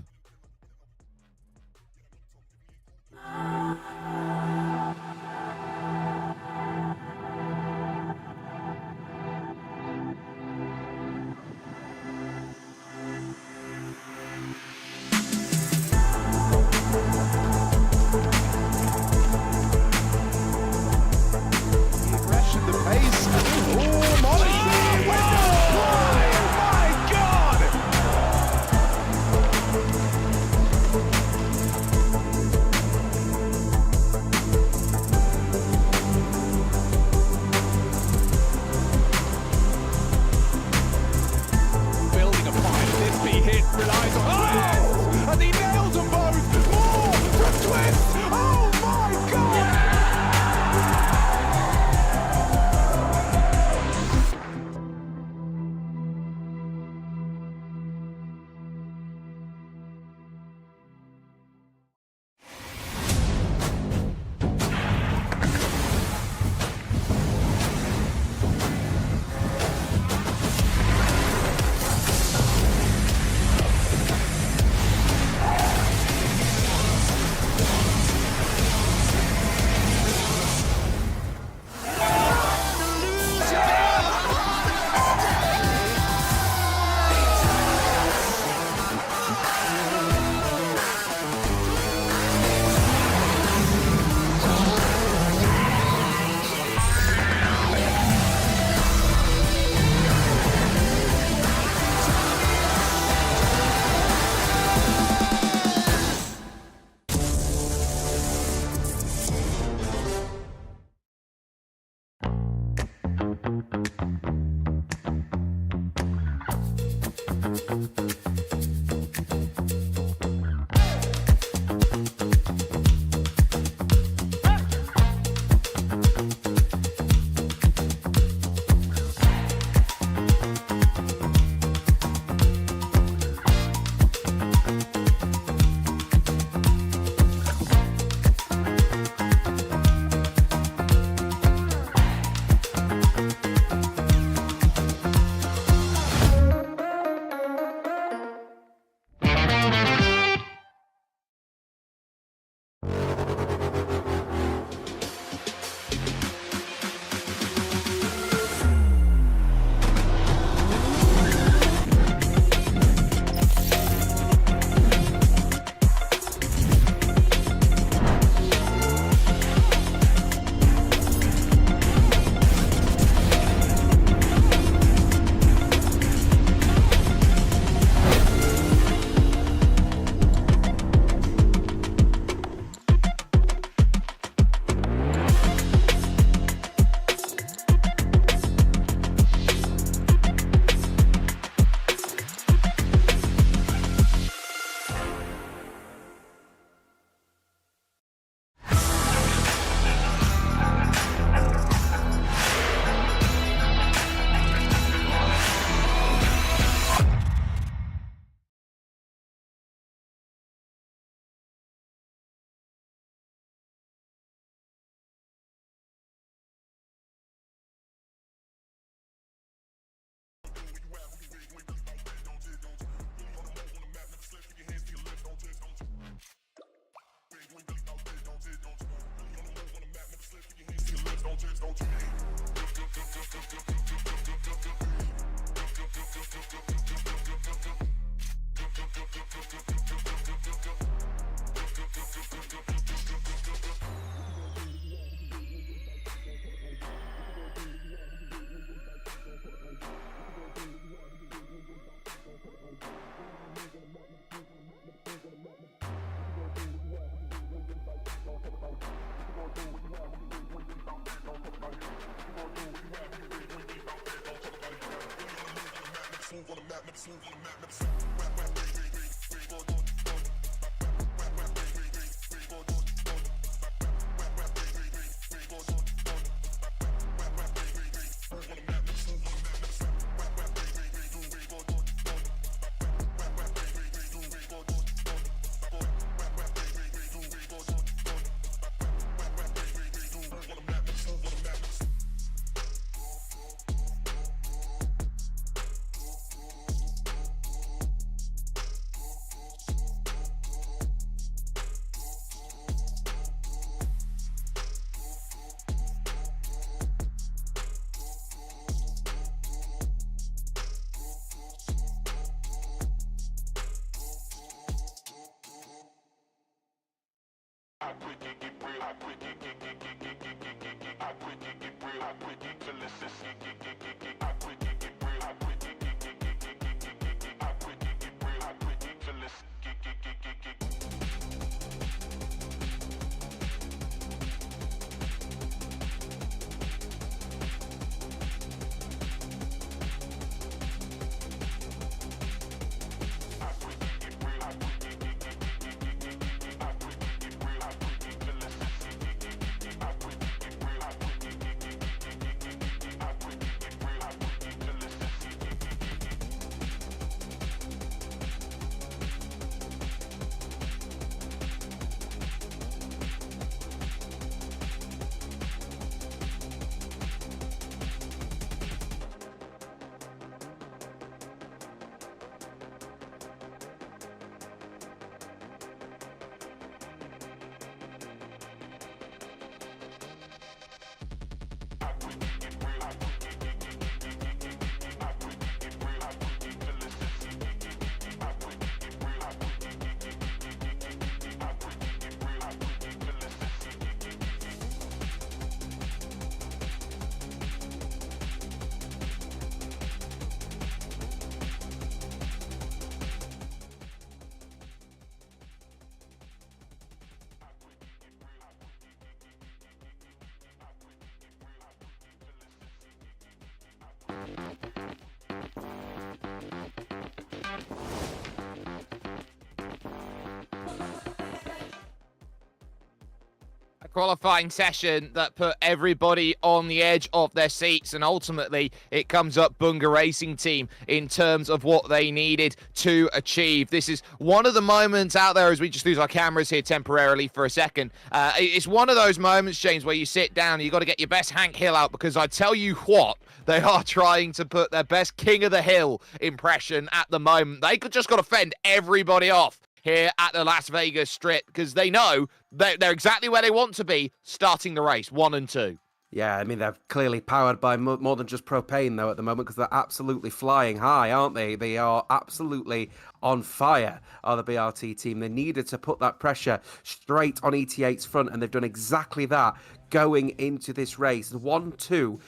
S4: A qualifying session that put everybody on the edge of their seats, and ultimately it comes up Bunga Racing Team in terms of what they needed to achieve. This is one of the moments out there, as we just lose our cameras here temporarily for a second. It's one of those moments, James, where you sit down and you've got to get your best Hank Hill out, because I tell you what, they are trying to put their best King of the Hill impression at the moment. They could just got to fend everybody off here at the Las Vegas Strip, because they know they're exactly where they want to be starting the race, 1 and 2.
S5: Yeah, I mean, they're clearly powered by more than just propane, though, at the moment, because they're absolutely flying high, aren't they? They are absolutely on fire, are the BRT team. They needed to put that pressure straight on ET8's front, and they've done exactly that going into this race. 1-2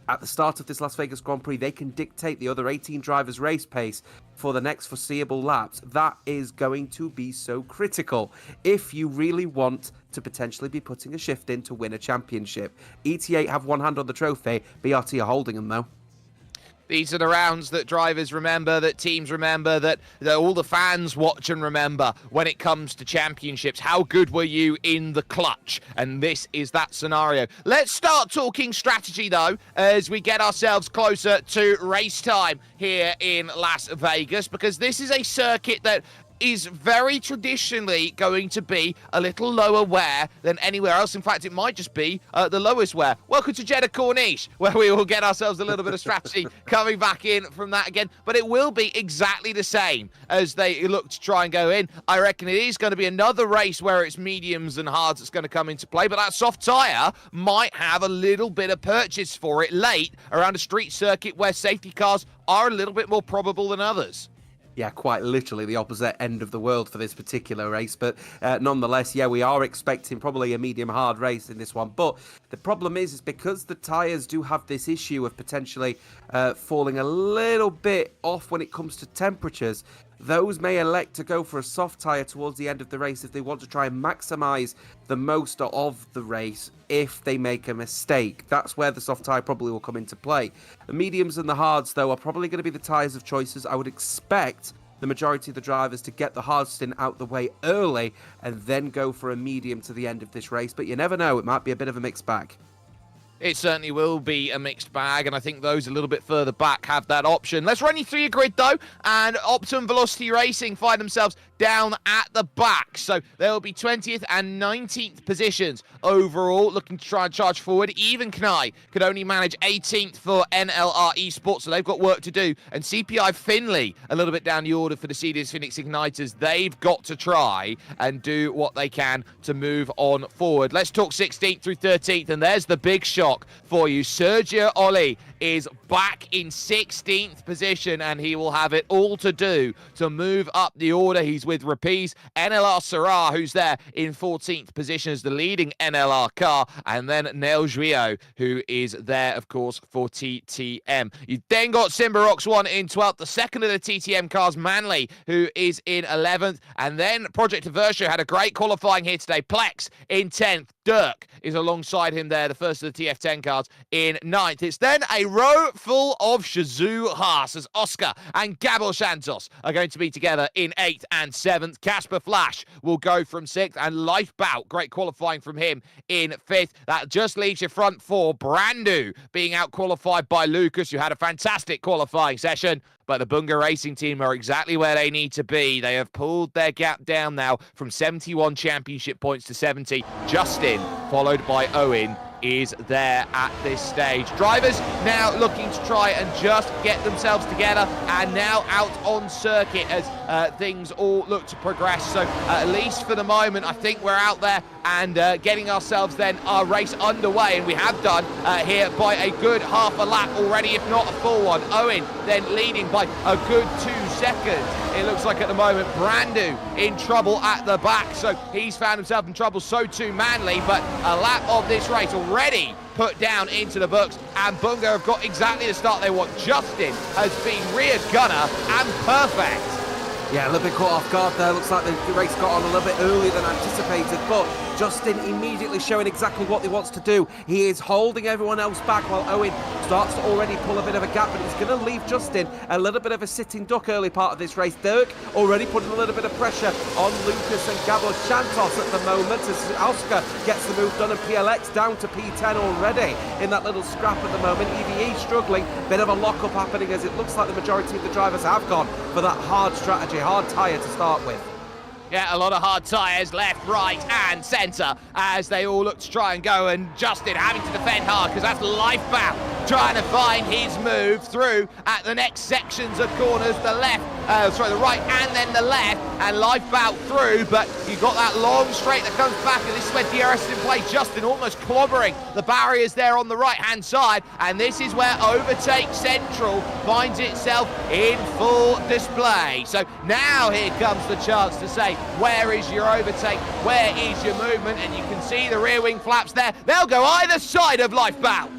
S5: at the start of this Las Vegas Grand Prix, they can dictate the other 18 drivers' race pace for the next foreseeable laps. That is going to be so critical if you really want to potentially be putting a shift in to win a championship. ET8 have one hand on the trophy. BRT are holding them, though.
S4: These are the rounds that drivers remember, that teams remember, that all the fans watch and remember when it comes to championships. How good were you in the clutch? And this is that scenario. Let's start talking strategy, though, as we get ourselves closer to race time here in Las Vegas, because this is a circuit that is very traditionally going to be a little lower wear than anywhere else. In fact, it might just be the lowest wear. Welcome to Jeddah Corniche, where we will get ourselves a little bit of strategy coming back in from that again. But it will be exactly the same as they look to try and go in. I reckon it is going to be another race where it's mediums and hards that's going to come into play. But that soft tyre might have a little bit of purchase for it late around a street circuit where safety cars are a little bit more probable than others.
S5: Yeah, quite literally the opposite end of the world for this particular race. But nonetheless, yeah, we are expecting probably a medium-hard race in this one. But the problem is because the tyres do have this issue of potentially falling a little bit off when it comes to temperatures, those may elect to go for a soft tyre towards the end of the race if they want to try and maximise the most of the race if they make a mistake. That's where the soft tyre probably will come into play. The mediums and the hards, though, are probably going to be the tyres of choices. I would expect the majority of the drivers to get the hard stint out the way early and then go for a medium to the end of this race. But you never know, it might be a bit of a mixed bag.
S4: It certainly will be a mixed bag, and I think those a little bit further back have that option. Let's run you through your grid, though, and Optimum Velocity Racing find themselves down at the back. So they'll be 20th and 19th positions overall, looking to try and charge forward. Even Knai could only manage 18th for NLR Esports, so they've got work to do. And CPI Finley, a little bit down the order for the Cedars Phoenix Igniters. They've got to try and do what they can to move on forward. Let's talk 16th through 13th, and there's the big shock for you. Sergio Oli is back in 16th position, and he will have it all to do to move up the order. He's with Rapiz, NLR Sarah, who's there in 14th position as the leading NLR car, and then Nel Juillo, who is there, of course, for TTM. You've then got Simbarox 1 in 12th, the second of the TTM cars, Manley, who is in 11th, and then Project Aversio had a great qualifying here today. Plex in 10th, Dirk is alongside him there, the first of the TF10 cars, in 9th. It's then a row full of Shazoo Haas as Oscar and Gabo Santos are going to be together in 8th and 7th. Casper Flash will go from 6th, and Lifebout, great qualifying from him, in 5th. That just leaves your front four. Brandu being out-qualified by Lucas, who had a fantastic qualifying session. But the Bunga Racing team are exactly where they need to be. They have pulled their gap down now from 71 championship points to 70. Justin, followed by Owen, is there at this stage. Drivers now looking to try and just get themselves together and now out on circuit as things all look to progress. So at least for the moment, I think we're out there and getting ourselves then our race underway, and we have done here by a good half a lap already, if not a full one. Owen then leading by a good 2 seconds. It looks like at the moment Brandu in trouble at the back, so he's found himself in trouble, so too Manley, but a lap of this race already put down into the books, and Bunga have got exactly the start they want. Justin has been rear gunner and perfect.
S5: Yeah, a little bit caught off guard there. Looks like the race got on a little bit earlier than anticipated, but Justin immediately showing exactly what he wants to do. He is holding everyone else back while Owen starts to already pull a bit of a gap, but he's going to leave Justin a little bit of a sitting duck early part of this race. Dirk already putting a little bit of pressure on Lucas and Gabo Santos at the moment as Oscar gets the move done, and PLX down to P10 already in that little scrap at the moment. EVE struggling, bit of a lock-up happening as it looks like the majority of the drivers have gone for that hard strategy, hard tyre to start with.
S4: Yeah, a lot of hard tyres left, right and centre as they all look to try and go, and Justin having to defend hard because that's Lifebound trying to find his move through at the next sections of corners, the right and then the left, and Lifebound through, but you've got that long straight that comes back, and this is where DRS is in play. Justin almost clobbering the barriers there on the right-hand side, and this is where Overtake Central finds itself in full display. So now here comes the chance to say, where is your overtake? Where is your movement? And you can see the rear wing flaps there. They'll go either side of Lifebound.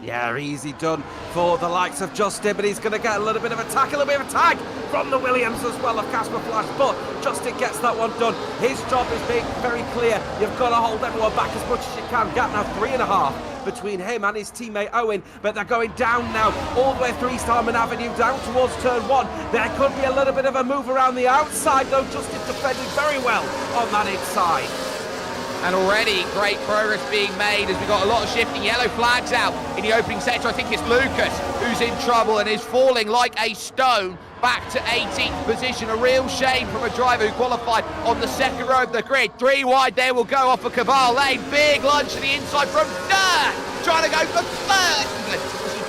S5: Yeah, easy done for the likes of Justin, but he's going to get a little bit of a little bit of a tag from the Williams as well of Casper Flash, but Justin gets that one done. His job is being very clear. You've got to hold everyone back as much as you can. Gap now 3.5 between him and his teammate Owen, but they're going down now all the way through East Harmon Avenue down towards turn 1. There could be a little bit of a move around the outside, though Justin defending very well on that inside.
S4: And already great progress being made as we got a lot of shifting yellow flags out in the opening sector. I think it's Lucas who's in trouble and is falling like a stone back to 18th position. A real shame from a driver who qualified on the second row of the grid. 3 wide there will go off of Cabal Lane. Big lunge to the inside from Dirk, trying to go for third.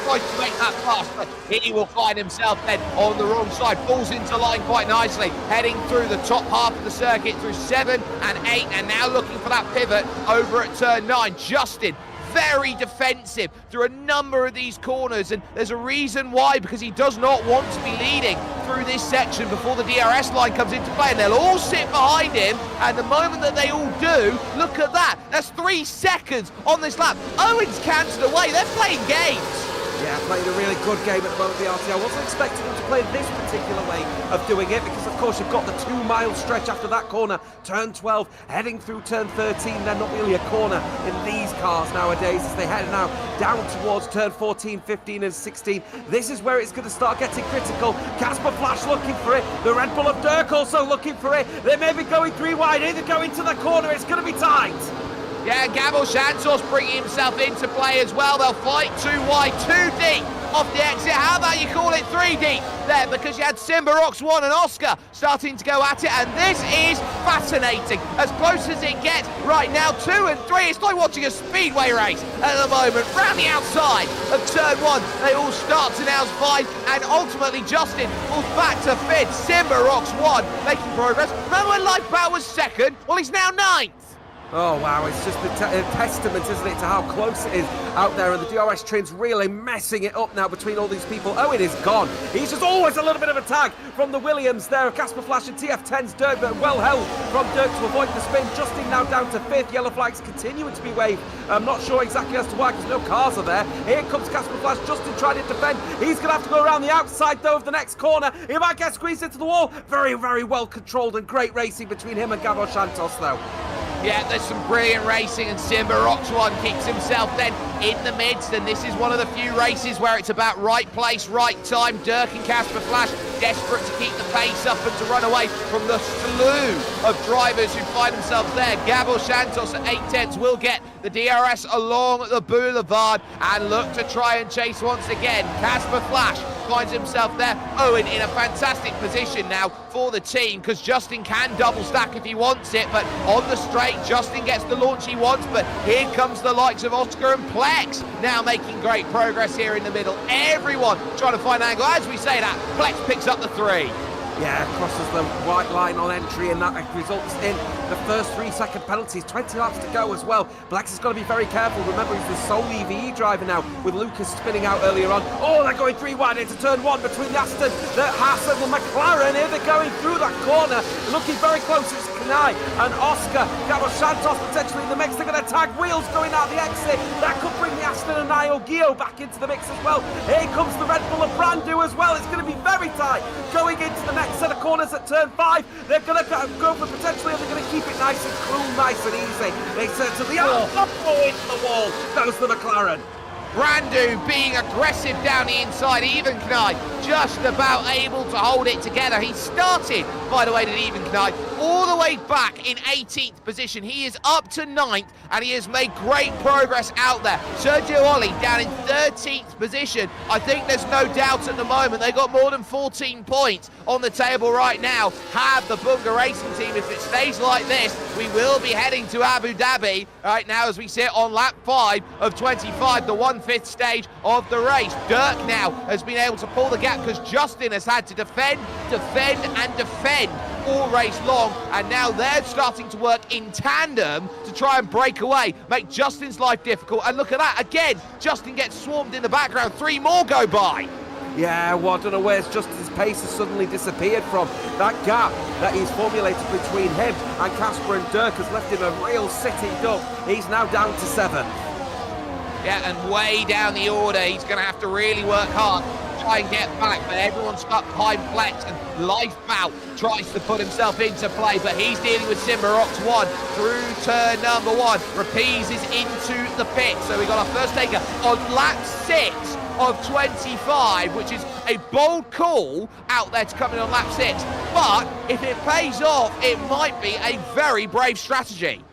S4: Tries to make that pass, but he will find himself then on the wrong side. Falls into line quite nicely, heading through the top half of the circuit through 7 and 8, and now looking for that pivot over at turn 9. Justin very defensive through a number of these corners, and there's a reason why, because he does not want to be leading through this section before the DRS line comes into play, and they'll all sit behind him, and the moment that they all do, look at that, that's 3 seconds on this lap. Owen's canted away, they're playing games.
S5: Yeah, playing a really good game at the moment, the RT. I wasn't expecting them to play this particular way of doing it because, of course, you've got the 2-mile stretch after that corner, turn 12, heading through turn 13. They're not really a corner in these cars nowadays as they head now down towards turn 14, 15 and 16. This is where it's going to start getting critical. Casper Flash looking for it. The Red Bull of Dirk also looking for it. They may be going 3 wide, either go into the corner. It's going to be tight.
S4: Yeah, Gabo Santos bringing himself into play as well. They'll fight 2 wide, 2 deep off the exit. How about you call it 3 deep there, because you had Simba, Rox 1 and Oscar starting to go at it, and this is fascinating. As close as it gets right now, 2 and 3. It's like watching a speedway race at the moment. Round the outside of turn 1, they all start to now fight, and ultimately Justin falls back to 5th. Simba, Rox 1 making progress. Remember when Lifeboat was 2nd? Well, he's now 9th.
S5: Oh, wow, it's just a testament, isn't it, to how close it is out there. And the DRS train's really messing it up now between all these people. Owen is gone. He's just always a little bit of a tag from the Williams there. Casper Flash and TF10's Dirk, but well held from Dirk to avoid the spin. Justin now down to 5th. Yellow flags continuing to be waved. I'm not sure exactly as to why, because no cars are there. Here comes Casper Flash. Justin trying to defend. He's going to have to go around the outside, though, of the next corner. He might get squeezed into the wall. Very, very well controlled and great racing between him and Gabo Santos, though.
S4: Yeah, there's some brilliant racing, and Simba Rox 1 keeps himself then in the midst, and this is one of the few races where it's about right place, right time. Dirk and Casper Flash desperate to keep the pace up and to run away from the slew of drivers who find themselves there. Gabo Santos at 8/10 will get the DRS along the boulevard and look to try and chase once again. Casper Flash finds himself there. Owen in a fantastic position now for the team, because Justin can double stack if he wants it, but on the straight, Justin gets the launch he wants, but here comes the likes of Oscar and Plex now making great progress here in the middle. Everyone trying to find an angle. As we say that, Plex picks up the 3.
S5: Yeah, crosses the white line on entry, and that results in the first 3-second penalties. 20 laps to go as well. Plex has got to be very careful. Remember, he's the sole EVE driver now, with Lucas spinning out earlier on. Oh, they're going 3 wide into turn 1 between the Aston, the Haas and the McLaren. Here they're going through that corner, looking very close. It's Kanai and Oscar. Gabo Santos potentially in the mix. They're going to tag wheels going out the exit. That could bring the Aston and Nio Gio back into the mix as well. Here comes the Red Bull of Brandu as well. It's going to be very tight going into the next set of corners at turn 5. They're going to go for potentially, they're going to keep it nice and cool, nice and easy. They certainly are. Oh, into the wall goes the McLaren.
S4: Brandu being aggressive down the inside. Even Knight just about able to hold it together. He started, by the way, to Even Knight all the way back in 18th position. He is up to 9th, and he has made great progress out there. Sergio Oli down in 13th position. I think there's no doubt at the moment they got more than 14 points on the table right now. Have the Bunga Racing team. If it stays like this, we will be heading to Abu Dhabi right now as we sit on lap 5 of 25, the 1/5 stage of the race. Dirk now has been able to pull the gap because Justin has had to defend all race long, and now they're starting to work in tandem to try and break away, make Justin's life difficult. And look at that again, Justin gets swarmed in the background. 3 more go by.
S5: Yeah, well, I don't know where Justin's pace has suddenly disappeared from. That gap that he's formulated between him and Casper and Dirk has left him a real sitting duck. He's now down to 7.
S4: Yeah, and way down the order, he's going to have to really work hard to try and get back, but everyone's stuck behind Plex, and Lifebout tries to put himself into play, but he's dealing with Simba Rox 1 through turn number 1. Rapiz is into the pit, so we got our first taker on lap 6 of 25, which is a bold call out there to come in on lap 6, but if it pays off, it might be a very brave strategy.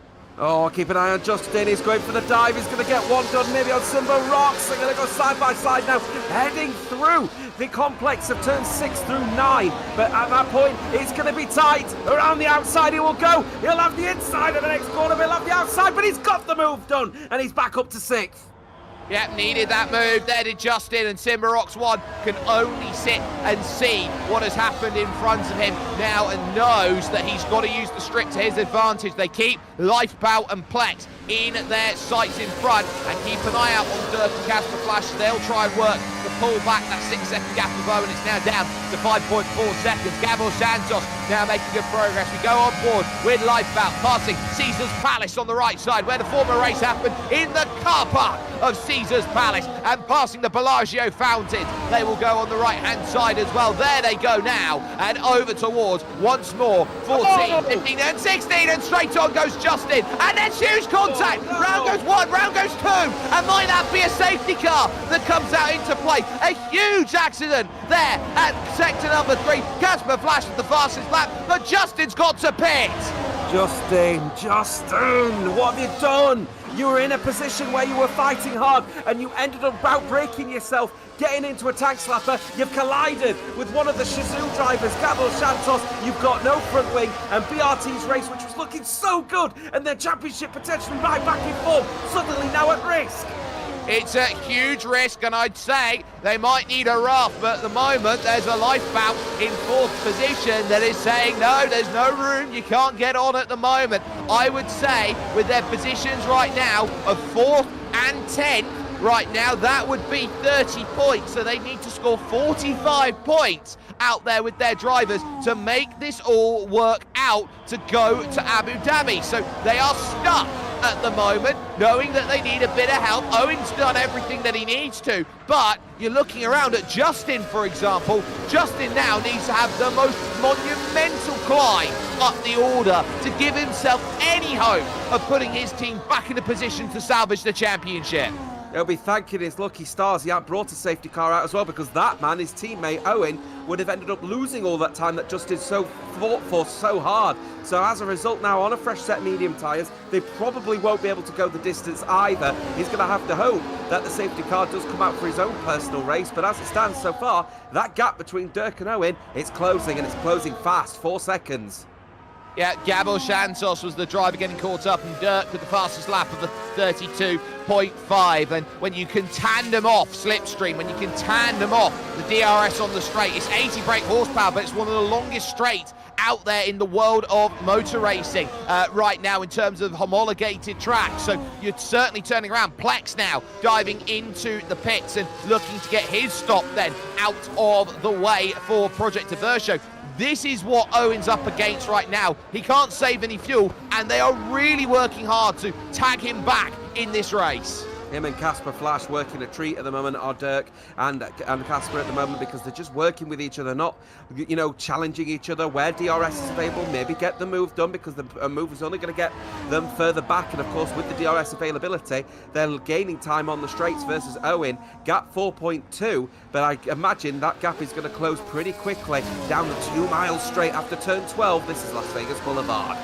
S5: Oh, keep an eye on Justin. He's going for the dive. He's going to get one done, maybe on Simba Rocks. They're going to go side by side now, heading through the complex of turn 6 through 9. But at that point, it's going to be tight. Around the outside he will go. He'll have the inside of the next corner. He'll have the outside, but he's got the move done, and he's back up to 6th.
S4: Yep, needed that move there did Justin, and Simba Rox 1 can only sit and see what has happened in front of him now and knows that he's got to use the strip to his advantage. They keep Lifebout and Plex in their sights in front, and keep an eye out on Dirk and Casper Flash. They'll try and work to pull back that 6-second gap of Owen. It's now down to 5.4 seconds. Gabo Santos now making good progress. We go on board with Lifebout passing Caesar's Palace on the right side, where the former race happened in the car park of Caesar's Caesar's Palace and passing the Bellagio fountains. They will go on the right-hand side as well. There they go now, and over towards, once more, 14, 15 and 16, and straight on goes Justin, and there's huge contact. Round goes one, round goes two, and might that be a safety car that comes out into play? A huge accident there at sector number 3. Casper Flash with the fastest lap, but Justin's got to pit.
S5: Justin, what have you done? You were in a position where you were fighting hard and you ended up outbreaking yourself, getting into a tank slapper. You've collided with one of the Shazoo drivers, Gabriel Santos. You've got no front wing, and BRT's race, which was looking so good, and their championship potentially right back in form, suddenly now at risk.
S4: It's a huge risk, and I'd say they might need a raft, but at the moment there's a lifeboat in 4th position that is saying, no, there's no room, you can't get on at the moment. I would say with their positions right now of 4th and 10th, right now, that would be 30 points, so they need to score 45 points out there with their drivers to make this all work out to go to Abu Dhabi. So they are stuck at the moment, knowing that they need a bit of help. Owen's done everything that he needs to, but you're looking around at Justin, for example. Justin now needs to have the most monumental climb up the order to give himself any hope of putting his team back in a position to salvage the championship.
S5: He'll be thanking his lucky stars he hadn't brought a safety car out as well, because that man, his teammate Owen, would have ended up losing all that time that Justin fought for so hard. So as a result now, on a fresh set medium tyres, they probably won't be able to go the distance either. He's going to have to hope that the safety car does come out for his own personal race, but as it stands so far, that gap between Dirk and Owen is closing, and it's closing fast, 4 seconds.
S4: Yeah, Gabriel Santos was the driver getting caught up, and Dirk with the fastest lap of the 32.5. And when you can tandem off Slipstream, when you can tandem off the DRS on the straight, it's 80 brake horsepower, but it's one of the longest straights out there in the world of motor racing right now in terms of homologated tracks. So you're certainly turning around. Plex now diving into the pits and looking to get his stop then out of the way for Project Averso. This is what Owen's up against right now. He can't save any fuel, and they are really working hard to tag him back in this race.
S5: Him and Casper Flash working a treat at the moment, are Dirk and Casper at the moment, because they're just working with each other, not, you know, challenging each other. Where DRS is available, maybe get the move done, because the move is only going to get them further back. And of course, with the DRS availability, they're gaining time on the straights versus Owen. Gap 4.2, but I imagine that gap is going to close pretty quickly down the 2 miles straight after turn 12. This is Las Vegas Boulevard.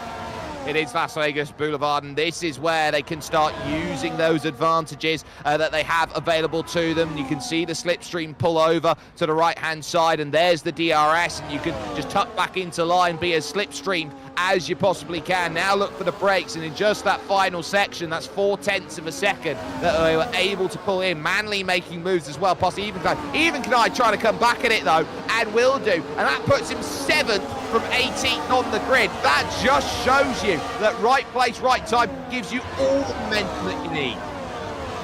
S4: It is Las Vegas Boulevard, and this is where they can start using those advantages that they have available to them. You can see the Slipstream pull over to the right-hand side, and there's the DRS, and you can just tuck back into line, be as Slipstream as you possibly can. Now look for the brakes, and in just that final section, that's 0.4 of a second that they were able to pull in. Manly making moves as well, possibly even Knight trying to come back at it though, and will do, and that puts him 7th from 18th on the grid. That just shows you that right place, right time gives you all the momentum that you need.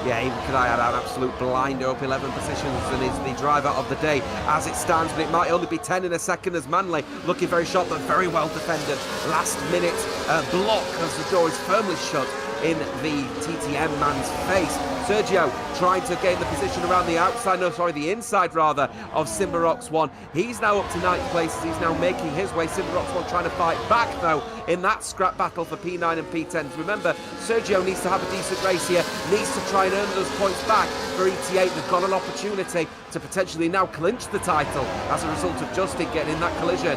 S5: Yeah, even Kanai had an absolute blinder, up 11 positions, and is the driver of the day as it stands, but it might only be 10 in a second as Manley looking very sharp but very well defended. Last minute block as the door is firmly shut in the TTM man's face. Sergio trying to gain the position around the outside, the inside rather, of Simbarox 1. He's now up to 9th place as he's now making his way. Simbarox 1 trying to fight back though in that scrap battle for P9 and P10. Remember, Sergio needs to have a decent race here, needs to try and earn those points back for ET8. They've got an opportunity to potentially now clinch the title as a result of Justin getting in that collision.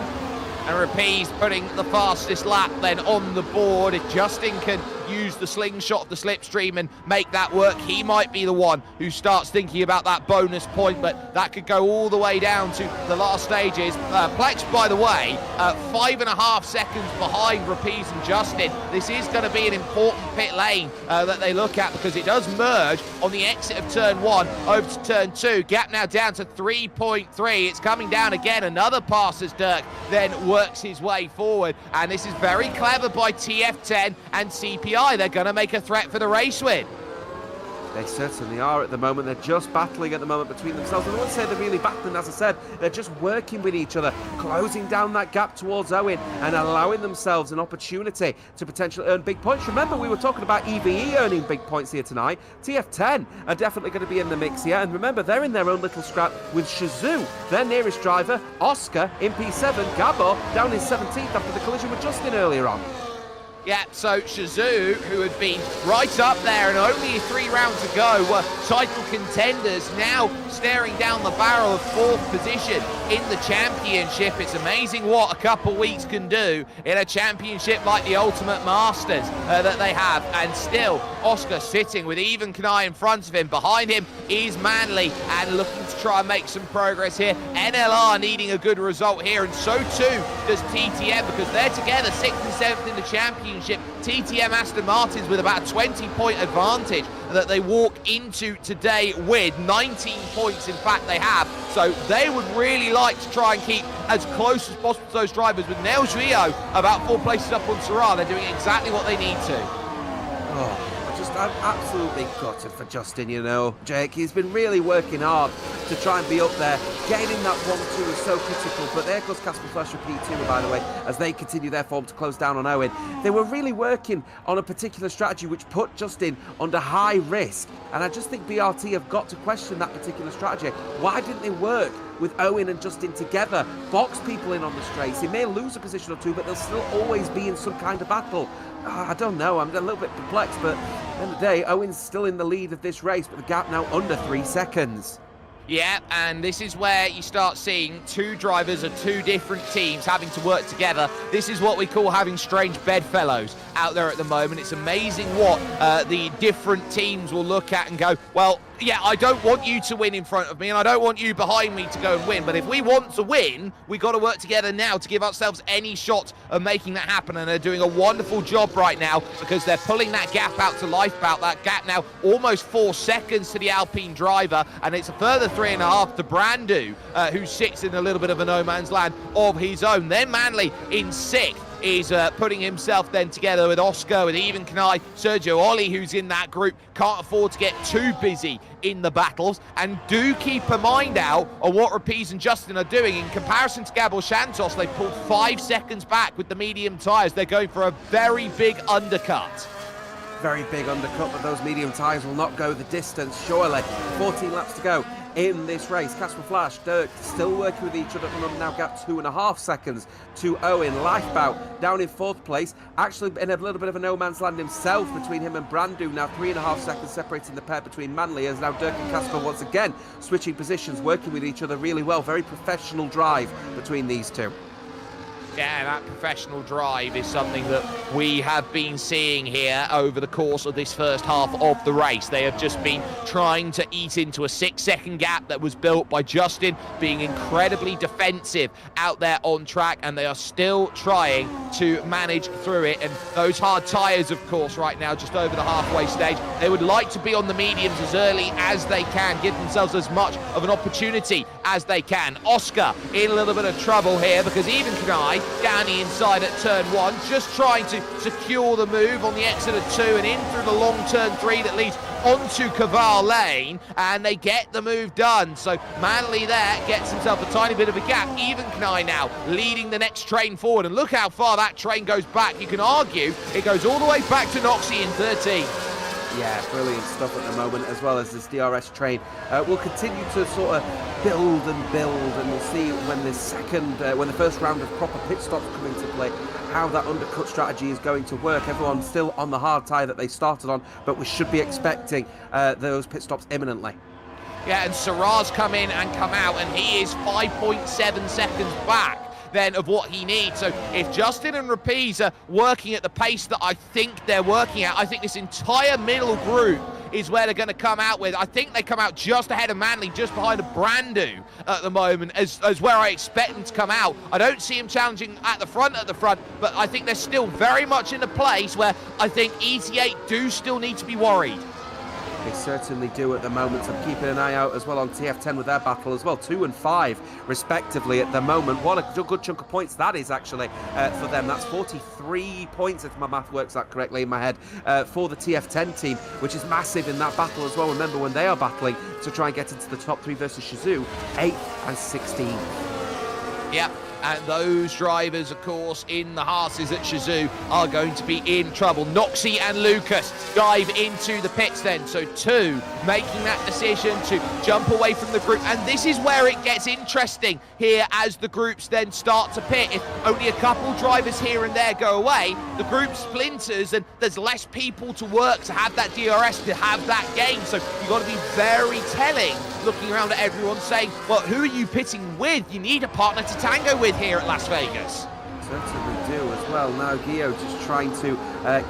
S4: And Rapiz putting the fastest lap then on the board. If Justin can use the slingshot of the Slipstream and make that work, he might be the one who starts thinking about that bonus point, but that could go all the way down to the last stages. Plex, by the way, 5.5 seconds behind Rapiz and Justin. This is going to be an important pit lane that they look at, because it does merge on the exit of turn 1 over to turn 2. Gap now down to 3.3. It's coming down again. Another pass as Dirk then works his way forward, and this is very clever by TF10 and CPI. They're going to make a threat for the race win.
S5: They certainly are at the moment. They're just battling at the moment between themselves. I wouldn't say they're really battling, as I said. They're just working with each other, closing down that gap towards Owen and allowing themselves an opportunity to potentially earn big points. Remember, we were talking about EVE earning big points here tonight. TF10 are definitely going to be in the mix here. And remember, they're in their own little scrap with Shazoo, their nearest driver, Oscar in P7, Gabo down in 17th after the collision with Justin earlier on.
S4: Yeah, so Shazoo, who had been right up there and only 3 rounds ago were title contenders, now staring down the barrel of 4th position in the championship. It's amazing what a couple weeks can do in a championship like the Ultimate Masters that they have. And still, Oscar sitting with even Kanai in front of him. Behind him is Manly and looking to try and make some progress here. NLR needing a good result here, and so too does TTM, because they're together 6th and 7th in the championship. TTM Aston Martins with about a 20-point advantage that they walk into today with. 19 points, in fact, they have. So they would really like to try and keep as close as possible to those drivers. With Nels Rio about 4 places up on Sarah, they're doing exactly what they need to.
S5: I'm absolutely gutted for Justin, you know, Jake. He's been really working hard to try and be up there. Getting that 1-2 is so critical, but there goes Casper Flash with P2, by the way, as they continue their form to close down on Owen. They were really working on a particular strategy which put Justin under high risk, and I just think BRT have got to question that particular strategy. Why didn't they work with Owen and Justin together, box people in on the straights? He may lose a position or two, but they'll still always be in some kind of battle. I don't know, I'm a little bit perplexed, but at the end of the day, Owen's still in the lead of this race, but the gap now under 3 seconds.
S4: Yeah, and this is where you start seeing 2 drivers of 2 different teams having to work together. This is what we call having strange bedfellows out there at the moment. It's amazing what the different teams will look at and go, well, yeah, I don't want you to win in front of me, and I don't want you behind me to go and win. But if we want to win, we got to work together now to give ourselves any shot of making that happen. And they're doing a wonderful job right now, because they're pulling that gap out to Lifeboat. That gap now almost 4 seconds to the Alpine driver, and it's a further 3.5 to Brandu, who sits in a little bit of a no man's land of his own. Then Manly in 6th. Is putting himself then together with Oscar, with even Kanai, Sergio Ollie, who's in that group. Can't afford to get too busy in the battles, and do keep a mind out on what Rapiz and Justin are doing. In comparison to Gabo Santos, they pulled 5 seconds back with the medium tyres. They're going for a very big undercut.
S5: Very big undercut, but those medium tyres will not go the distance, surely. 14 laps to go in this race. Casper Flash, Dirk still working with each other, and now gap 2.5 seconds to Owen. Lifeboat down in 4th place, actually in a little bit of a no man's land himself between him and Brandu. Now 3.5 seconds separating the pair between Manly, as now Dirk and Casper once again switching positions, working with each other really well. Very professional drive between these two.
S4: Yeah, that professional drive is something that we have been seeing here over the course of this first half of the race. They have just been trying to eat into a 6-second gap that was built by Justin, being incredibly defensive out there on track, and they are still trying to manage through it. And those hard tyres, of course, right now, just over the halfway stage, they would like to be on the mediums as early as they can, give themselves as much of an opportunity as they can. Oscar in a little bit of trouble here, because even Kanai down the inside at turn 1, just trying to secure the move on the exit of 2 and in through the long turn 3 that leads onto Caval Lane, and they get the move done. So Manly there gets himself a tiny bit of a gap. Even Kanai now leading the next train forward, and look how far that train goes back. You can argue it goes all the way back to Noxie in 13.
S5: Yeah, brilliant stuff at the moment, as well as this DRS train will continue to sort of build, and we'll see when when the first round of proper pit stops come into play, how that undercut strategy is going to work. Everyone's still on the hard tyre that they started on, but we should be expecting those pit stops imminently.
S4: Yeah, and Sarah's come in and come out, and he is 5.7 seconds back then of what he needs. So if Justin and Rapiz are working at the pace that I think they're working at, I think this entire middle group is where they're going to come out with. I think they come out just ahead of Manly, just behind a Brandu at the moment, as where I expect them to come out. I don't see him challenging at the front, but I think they're still very much in a place where I think ET8 do still need to be worried.
S5: They certainly do at the moment. I'm keeping an eye out as well on TF10 with their battle as well. 2 and 5 respectively at the moment. What a good chunk of points that is actually for them. That's 43 points if my math works out correctly in my head for the TF10 team, which is massive in that battle as well. Remember when they are battling to try and get into the top 3 versus Shizou, 8th and 16th.
S4: Yep. And those drivers, of course, in the Haas's at Shizou are going to be in trouble. Noxie and Lucas dive into the pits then. So 2 making that decision to jump away from the group. And this is where it gets interesting here as the groups then start to pit. If only a couple drivers here and there go away, the group splinters and there's less people to work to have that DRS, to have that gain. So you've got to be very telling, looking around at everyone saying, well, who are you pitting with? You need a partner to tango with here at Las Vegas.
S5: Certainly do as well. Now Gio just trying to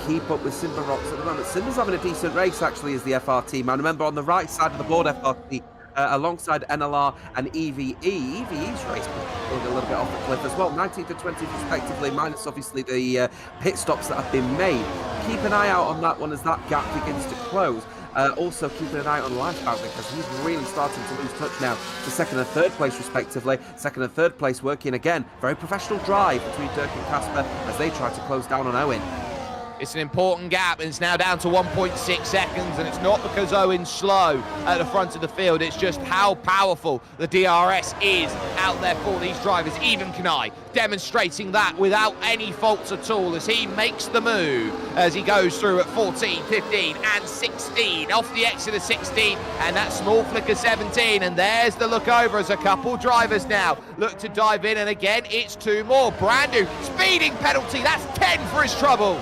S5: keep up with Simba Rocks at the moment. Simba's having a decent race actually as the FRT man. Remember on the right side of the board, FRT alongside NLR and EVE. EVE's race going a little bit off the cliff as well. 19th and 20th respectively, minus obviously the pit stops that have been made. Keep an eye out on that one as that gap begins to close. Also keeping an eye on Lifebound because he's really starting to lose touch now to 2nd and 3rd place respectively. 2nd and 3rd place working again. Very professional drive between Dirk and Casper as they try to close down on Owen.
S4: It's an important gap, and it's now down to 1.6 seconds, and it's not because Owen's slow at the front of the field, it's just how powerful the DRS is out there for these drivers. Even Kanai demonstrating that without any faults at all as he makes the move, as he goes through at 14, 15 and 16, off the exit of 16, and that small flicker 17, and there's the look over as a couple drivers now look to dive in, and again, it's 2 more. Brandu, speeding penalty, that's 10 for his troubles.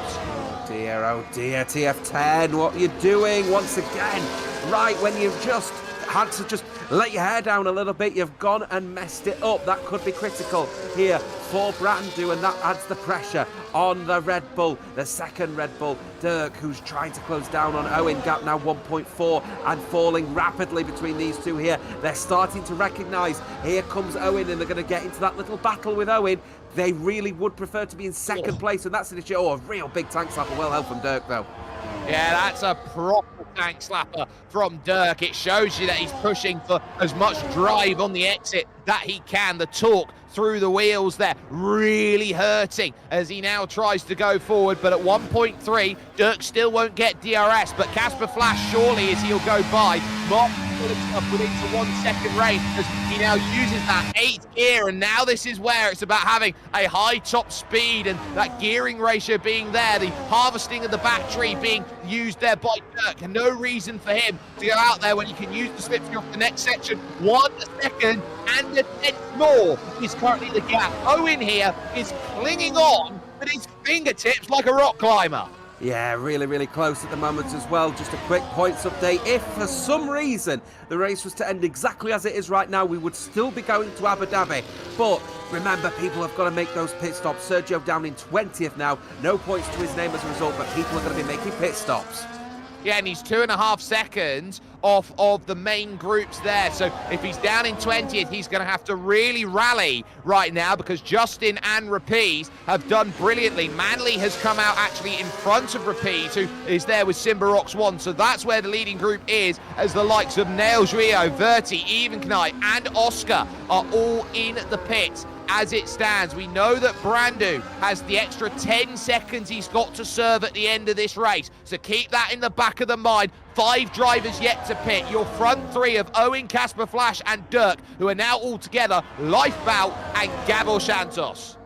S5: Oh dear, TF10, what are you doing once again? Right when you've just had to just let your hair down a little bit, you've gone and messed it up. That could be critical here for Brandu, and that adds the pressure on the Red Bull, the second Red Bull. Dirk, who's trying to close down on Owen, gap now 1.4 and falling rapidly between these two here. They're starting to recognise, here comes Owen, and they're going to get into that little battle with Owen. They really would prefer to be in second place, and that's an issue. Oh, a real big tank slapper. Well held from Dirk, though.
S4: Yeah, that's a proper tank slapper from Dirk. It shows you that he's pushing for as much drive on the exit that he can. The torque through the wheels there really hurting as he now tries to go forward, but at 1.3 Dirk still won't get DRS, but Casper Flash surely as he'll go by. Mark up within 1 second range as he now uses that 8th gear, and now this is where it's about having a high top speed and that gearing ratio being there, the harvesting of the battery being used there by Dirk, and no reason for him to go out there when he can use the slipstream off the next section. 1 second and a tenth more is currently the gap. Owen here is clinging on with his fingertips like a rock climber.
S5: Yeah, really close at the moment as well. Just a quick points update. If for some reason the race was to end exactly as it is right now, we would still be going to Abu Dhabi. But remember, people have got to make those pit stops. Sergio down in 20th now. No points to his name as a result, but people are going to be making pit stops.
S4: Yeah, and he's 2.5 seconds off of the main groups there. So if he's down in 20th, he's going to have to really rally right now because Justin and Rapiz have done brilliantly. Manley has come out actually in front of Rapiz, who is there with Simba Rocks 1. So that's where the leading group is, as the likes of Nails Rio, Verti, Even Knight, and Oscar are all in the pits. As it stands, we know that Brandu has the extra 10 seconds he's got to serve at the end of this race. So keep that in the back of the mind. 5 drivers yet to pit. Your front 3 of Owen, Casper Flash and Dirk, who are now all together, Lifebout and Gabor Santos.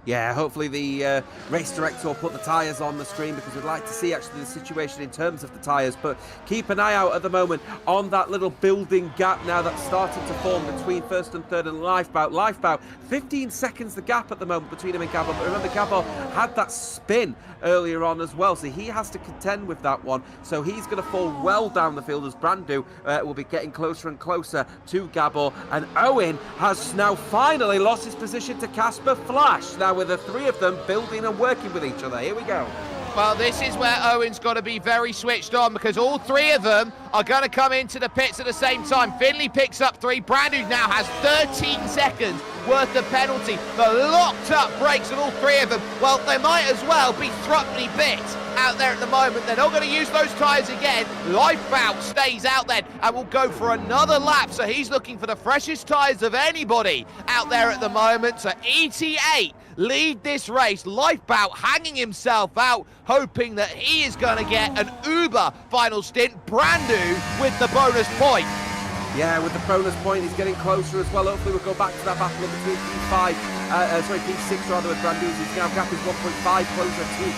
S5: Yeah, hopefully the race director will put the tyres on the screen because we'd like to see actually the situation in terms of the tyres. But keep an eye out at the moment on that little building gap now that's starting to form between first and third and Lifebout. Lifebout, 15 seconds the gap at the moment between him and Gabor. But remember, Gabor had that spin earlier on as well, so he has to contend with that one. So he's going to fall well down the field as Brandu will be getting closer and closer to Gabor. And Owen has now finally lost his position to Casper Flash. Now with the 3 of them building and working with each other. Here we go.
S4: Well, this is where Owen's got to be very switched on because all three of them are going to come into the pits at the same time. Finley picks up 3. Brandu now has 13 seconds worth of penalty. The locked up brakes on all three of them. Well, they might as well be thruply bit out there at the moment. They're not going to use those tyres again. Lifebout stays out then and will go for another lap. So he's looking for the freshest tyres of anybody out there at the moment. So ET8 lead this race. Lifebout hanging himself out, hoping that he is going to get an Uber final stint. Brandu with the bonus point.
S5: Yeah, with the bonus point, he's getting closer as well. Hopefully we'll go back to that battle between P6 rather with Brandu. His now gap is 1.5 closer to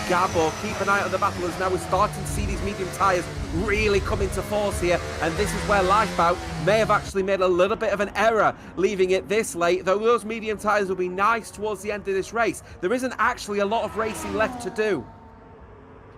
S5: Gabo. Keep an eye on the battle as now we're starting to see these medium tyres really come into force here. And this is where Lifebout may have actually made a little bit of an error leaving it this late. Though those medium tyres will be nice towards the end of this race, there isn't actually a lot of racing left to do.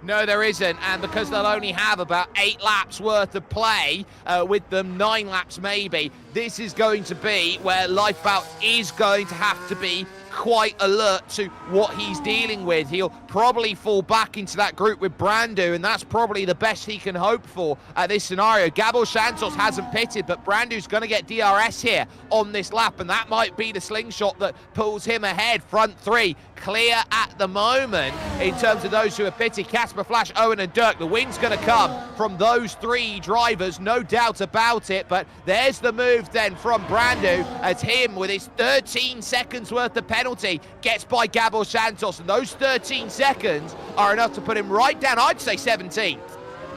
S4: No, there isn't, and because they'll only have about 8 laps worth of play with them, 9 laps maybe, this is going to be where Lifebout is going to have to be quite alert to what he's dealing with. He'll probably fall back into that group with Brandu, and that's probably the best he can hope for at this scenario. Gabo Santos hasn't pitted, but Brandu's going to get DRS here on this lap, and that might be the slingshot that pulls him ahead. Front 3 clear at the moment in terms of those who are pitted. Casper, Flash, Owen and Dirk. The win's going to come from those 3 drivers, no doubt about it, but there's the move then from Brandu as him with his 13 seconds worth of penalty gets by Gabo Santos, and those 13 seconds are enough to put him right down, I'd say 17th.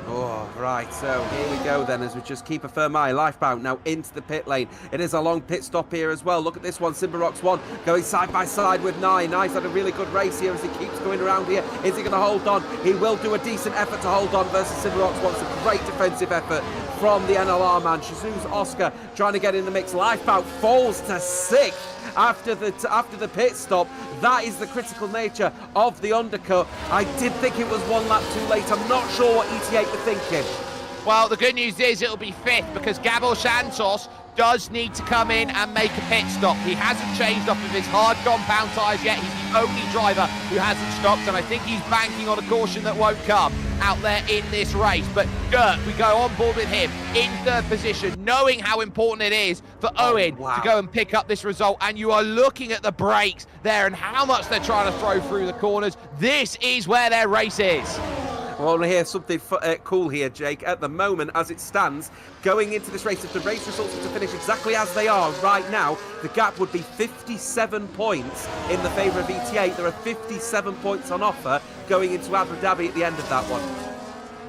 S5: Oh, right, so here we go then as we just keep a firm eye. Lifebound now into the pit lane. It is a long pit stop here as well. Look at this one, Simbarox 1 going side by side with Nye. Nye's had a really good race here as he keeps going around here. Is he going to hold on? He will do a decent effort to hold on versus Simbarox 1. It's a great defensive effort from the NLR man. Shazoo's Oscar trying to get in the mix. Lifebound falls to 6th after the pit stop. That is the critical nature of the undercut. I did think it was 1 lap too late. I'm not sure what ET8 were thinking.
S4: Well, the good news is it'll be 5th because Gabo Santos does need to come in and make a pit stop. He hasn't changed off of his hard compound tyres yet. He's the only driver who hasn't stopped, and I think he's banking on a caution that won't come out there in this race. But Dirk, we go on board with him in 3rd position, knowing how important it is for Owen to go and pick up this result. And you are looking at the brakes there and how much they're trying to throw through the corners. This is where their race is.
S5: I want to hear something cool here, Jake. At the moment, as it stands, going into this race, if the race results were to finish exactly as they are right now, the gap would be 57 points in the favour of ET8. There are 57 points on offer going into Abu Dhabi at the end of that one.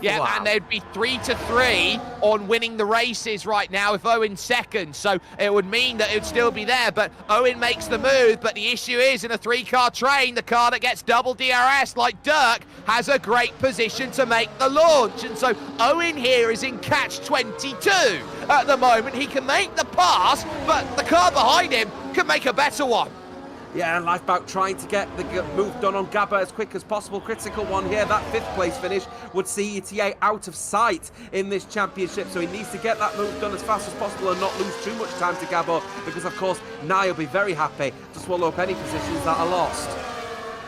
S4: Yeah, wow. And they'd be 3-3 on winning the races right now if Owen's second. So it would mean that it would still be there. But Owen makes the move. But the issue is in a 3-car train, the car that gets double DRS like Dirk has a great position to make the launch. And so Owen here is in catch-22 at the moment. He can make the pass, but the car behind him can make a better one.
S5: Yeah, and Lifebout trying to get the move done on Gabba as quick as possible. Critical one here. That 5th place finish would see ETA out of sight in this championship. So he needs to get that move done as fast as possible and not lose too much time to Gabba, because, of course, Nye will be very happy to swallow up any positions that are lost.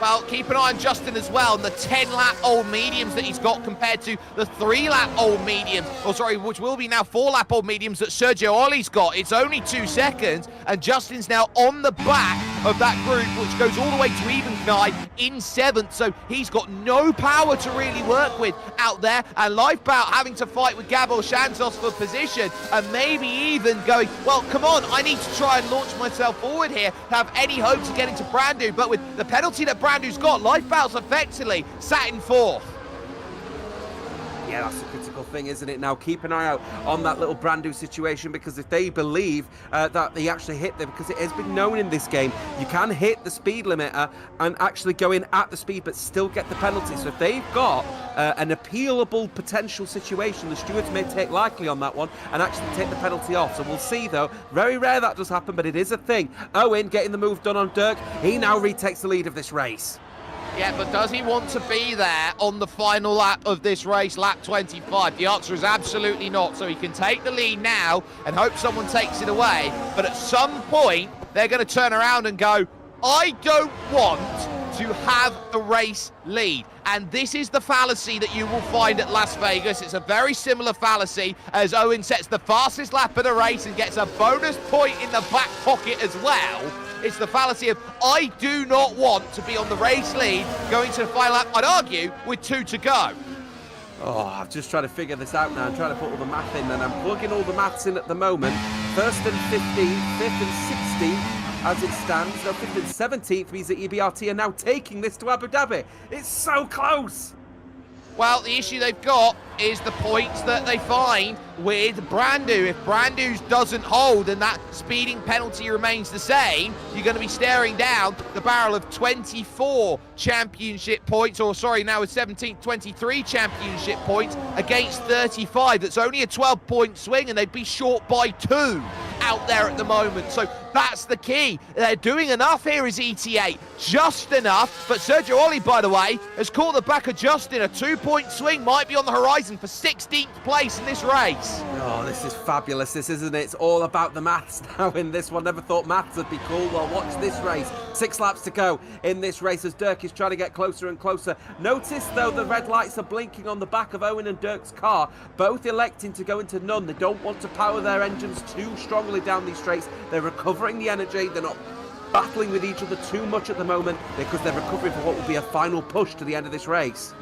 S4: Well, keep an eye on Justin as well, and the 10-lap old mediums that he's got compared to the 3-lap old mediums, which will be now 4-lap old mediums that Sergio Oli's got. It's only 2 seconds, and Justin's now on the back of that group, which goes all the way to Evenknight in 7th, so he's got no power to really work with out there, and Lifebout having to fight with Gabo Santos for position, and maybe even going, well, come on, I need to try and launch myself forward here to have any hope to get into Brandu, but with the penalty that Brandu's got, Lifebout's effectively sat in 4th.
S5: Yeah, that's the critical thing, isn't it? Now, keep an eye out on that little Brandu situation, because if they believe that they actually hit them, because it has been known in this game, you can hit the speed limiter and actually go in at the speed but still get the penalty. So if they've got an appealable potential situation, the stewards may take likely on that one and actually take the penalty off. So we'll see, though. Very rare that does happen, but it is a thing. Owen getting the move done on Dirk. He now retakes the lead of this race.
S4: Yeah, but does he want to be there on the final lap of this race, lap 25? The answer is absolutely not. So he can take the lead now and hope someone takes it away. But at some point, they're going to turn around and go, I don't want to have the race lead. And this is the fallacy that you will find at Las Vegas. It's a very similar fallacy as Owen sets the fastest lap of the race and gets a bonus point in the back pocket as well. It's the fallacy of, I do not want to be on the race lead going to the final lap, I'd argue, with 2 to go.
S5: Oh, I'm just trying to figure this out now. I'm trying to put all the math in, and I'm plugging all the maths in at the moment. 1st and 15th, 5th and 16th as it stands. No, 5th and 17th means that EBRT are now taking this to Abu Dhabi. It's so close.
S4: Well, the issue they've got is the points that they find with Brandu. If Brandu's doesn't hold and that speeding penalty remains the same, you're going to be staring down the barrel of 24 championship points, or sorry, now with 17, 23 championship points against 35. That's only a 12-point swing, and they'd be short by 2 out there at the moment. So that's the key. They're doing enough here as ETA, just enough. But Sergio Oli, by the way, has caught the back of Justin. A 2-point swing might be on the horizon for 16th place in this race.
S5: Oh, this is fabulous, this, isn't it? It's all about the maths now in this one. Never thought maths would be cool. Well, watch this race. 6 laps to go in this race as Dirk is trying to get closer and closer. Notice, though, the red lights are blinking on the back of Owen and Dirk's car, both electing to go into none. They don't want to power their engines too strongly down these straights. They're recovering the energy. They're not battling with each other too much at the moment because they're recovering for what will be a final push to the end of this race.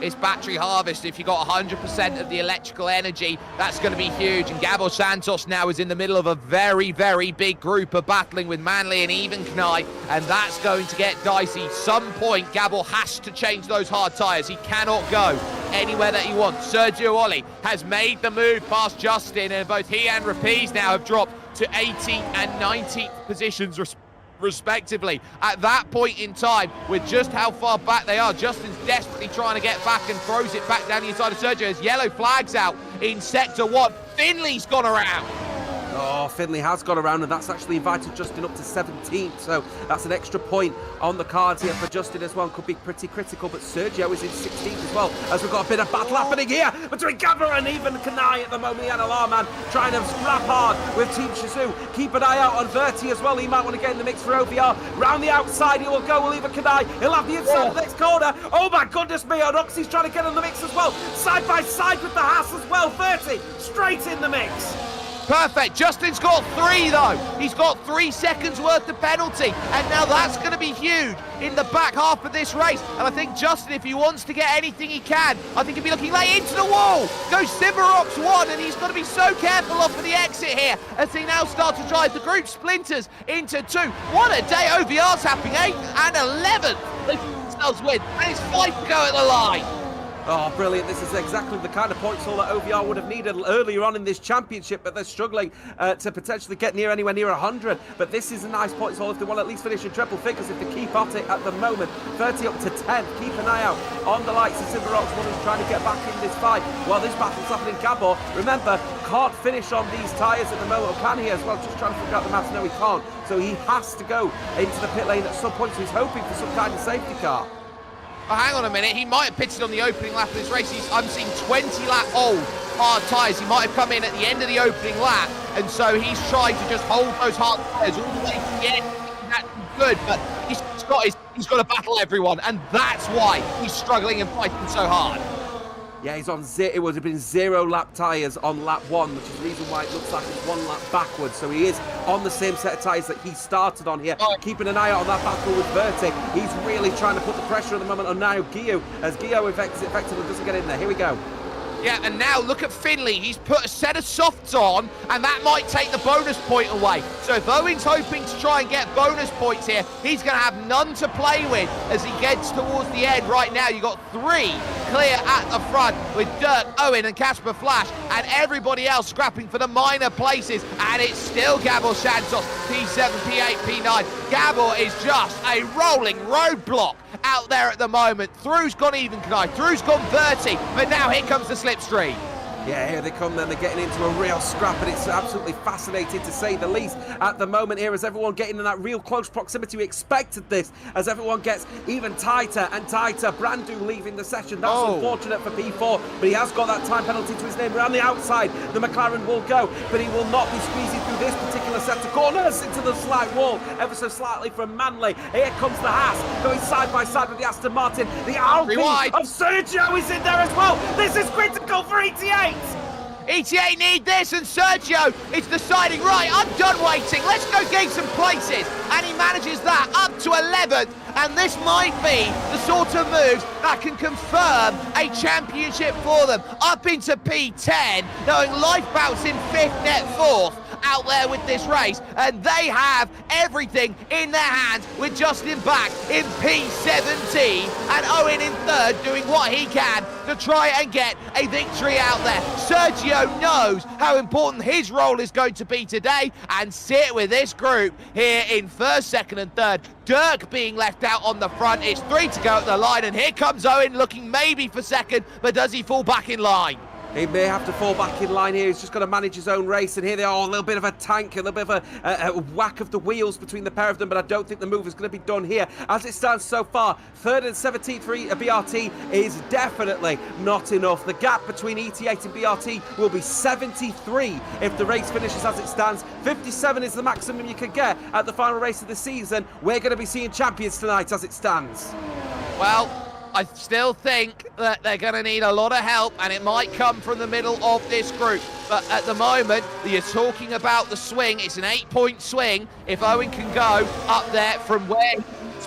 S4: It's battery harvest. If you've got 100% of the electrical energy, that's going to be huge. And Gabo Santos now is in the middle of a very, very big group of battling with Manley and even Knai, and that's going to get dicey. Some point, Gabo has to change those hard tyres. He cannot go anywhere that he wants. Sergio Oli has made the move past Justin, and both he and Rapiz now have dropped to 18th and 19th positions respectively. At that point in time, with just how far back they are, Justin's desperately trying to get back and throws it back down the inside of Sergio as yellow flags out in sector 1. Finley's gone around.
S5: Oh, Finley has got around, and that's actually invited Justin up to 17th, so that's an extra point on the cards here for Justin as well. Could be pretty critical, but Sergio is in 16th as well, as we've got a bit of battle happening here between Gabba and even Kanai at the moment. The NLR man trying to scrap hard with Team Shizou. Keep an eye out on Verti as well. He might want to get in the mix for OVR. Round the outside he will go, will even Kanai. He'll have the inside of the next corner. Oh my goodness me, Onoxy's trying to get in the mix as well. Side by side with the Haas as well. Verti straight in the mix.
S4: Perfect. Justin's got 3 though. He's got 3 seconds worth of penalty, and now that's going to be huge in the back half of this race. And I think Justin, if he wants to get anything he can, I think he'll be looking late into the wall. Goes Sivarox 1, and he's got to be so careful off of the exit here as they now start to drive the group splinters into 2. What a day OVR's happening. 8th and 11th. They themselves win, and it's 5 to go at the line.
S5: Oh, brilliant. This is exactly the kind of points all that OVR would have needed earlier on in this championship, but they're struggling to potentially get anywhere near 100. But this is a nice points all if they want to at least finish in triple figures if they keep at it at the moment. 30 up to 10. Keep an eye out on the likes of Sivarox, one who's trying to get back in this fight while this battle's happening. Gabor, remember, can't finish on these tyres at the moment. Or can he as well? Just trying to figure out the maths. No, he can't. So he has to go into the pit lane at some point. So he's hoping for some kind of safety car.
S4: Oh, hang on a minute, he might have pitted on the opening lap of this race. I'm seeing 20 lap old hard tyres. He might have come in at the end of the opening lap, and so he's trying to just hold those hard tyres all the way to the end. That's good, but he's got to battle everyone, and that's why he's struggling and fighting so hard.
S5: Yeah, he's on it would have been 0 lap tyres on lap 1, which is the reason why it looks like it's 1 lap backwards. So he is on the same set of tyres that he started on here.
S4: Oh.
S5: Keeping an eye out on that battle with Verti. He's really trying to put the pressure at the moment on now Gio, as Gio effectively doesn't get in there. Here we go.
S4: Yeah, and now look at Finley. He's put a set of softs on, and that might take the bonus point away. So if Owen's hoping to try and get bonus points here, he's going to have none to play with as he gets towards the end. Right now, you've got 3 clear at the front with Dirk, Owen, and Casper Flash, and everybody else scrapping for the minor places. And it's still Gabor Santos, P7, P8, P9. Gabor is just a rolling roadblock out there at the moment. Through's gone even tonight. Through's gone 30, but now here comes the slipstream.
S5: Yeah, here they come then. They're getting into a real scrap, and it's absolutely fascinating to say the least at the moment here as everyone getting in that real close proximity. We expected this as everyone gets even tighter and tighter. Brandu leaving the session. That's unfortunate for P4, but he has got that time penalty to his name. Around the outside, the McLaren will go, but he will not be squeezing through this particular set of corners into the slight wall, ever so slightly from Manley. Here comes the Haas, going side by side with the Aston Martin. The Alpine of Sergio is in there as well. This is critical for ETA.
S4: ETA need this, and Sergio is deciding, right, I'm done waiting, let's go gain some places. And he manages that up to 11th, and this might be the sort of moves that can confirm a championship for them. Up into P10, knowing Lifebout's in 5th, net 4th. Out there with this race, and they have everything in their hands with Justin back in P17 and Owen in 3rd doing what he can to try and get a victory out there. Sergio knows how important his role is going to be today and sit with this group here in 1st, 2nd and 3rd. Dirk being left out on the front. It's 3 to go at the line, and here comes Owen looking maybe for 2nd, but does he fall back in line?
S5: He may have to fall back in line here. He's just got to manage his own race. And here they are, a little bit of a tank, a little bit of a whack of the wheels between the pair of them. But I don't think the move is going to be done here. As it stands so far, 3rd and 17th for BRT is definitely not enough. The gap between ET8 and BRT will be 73 if the race finishes as it stands. 57 is the maximum you could get at the final race of the season. We're going to be seeing champions tonight as it stands.
S4: Well, I still think that they're going to need a lot of help, and it might come from the middle of this group. But at the moment, you're talking about the swing. It's an 8-point swing. If Owen can go up there from where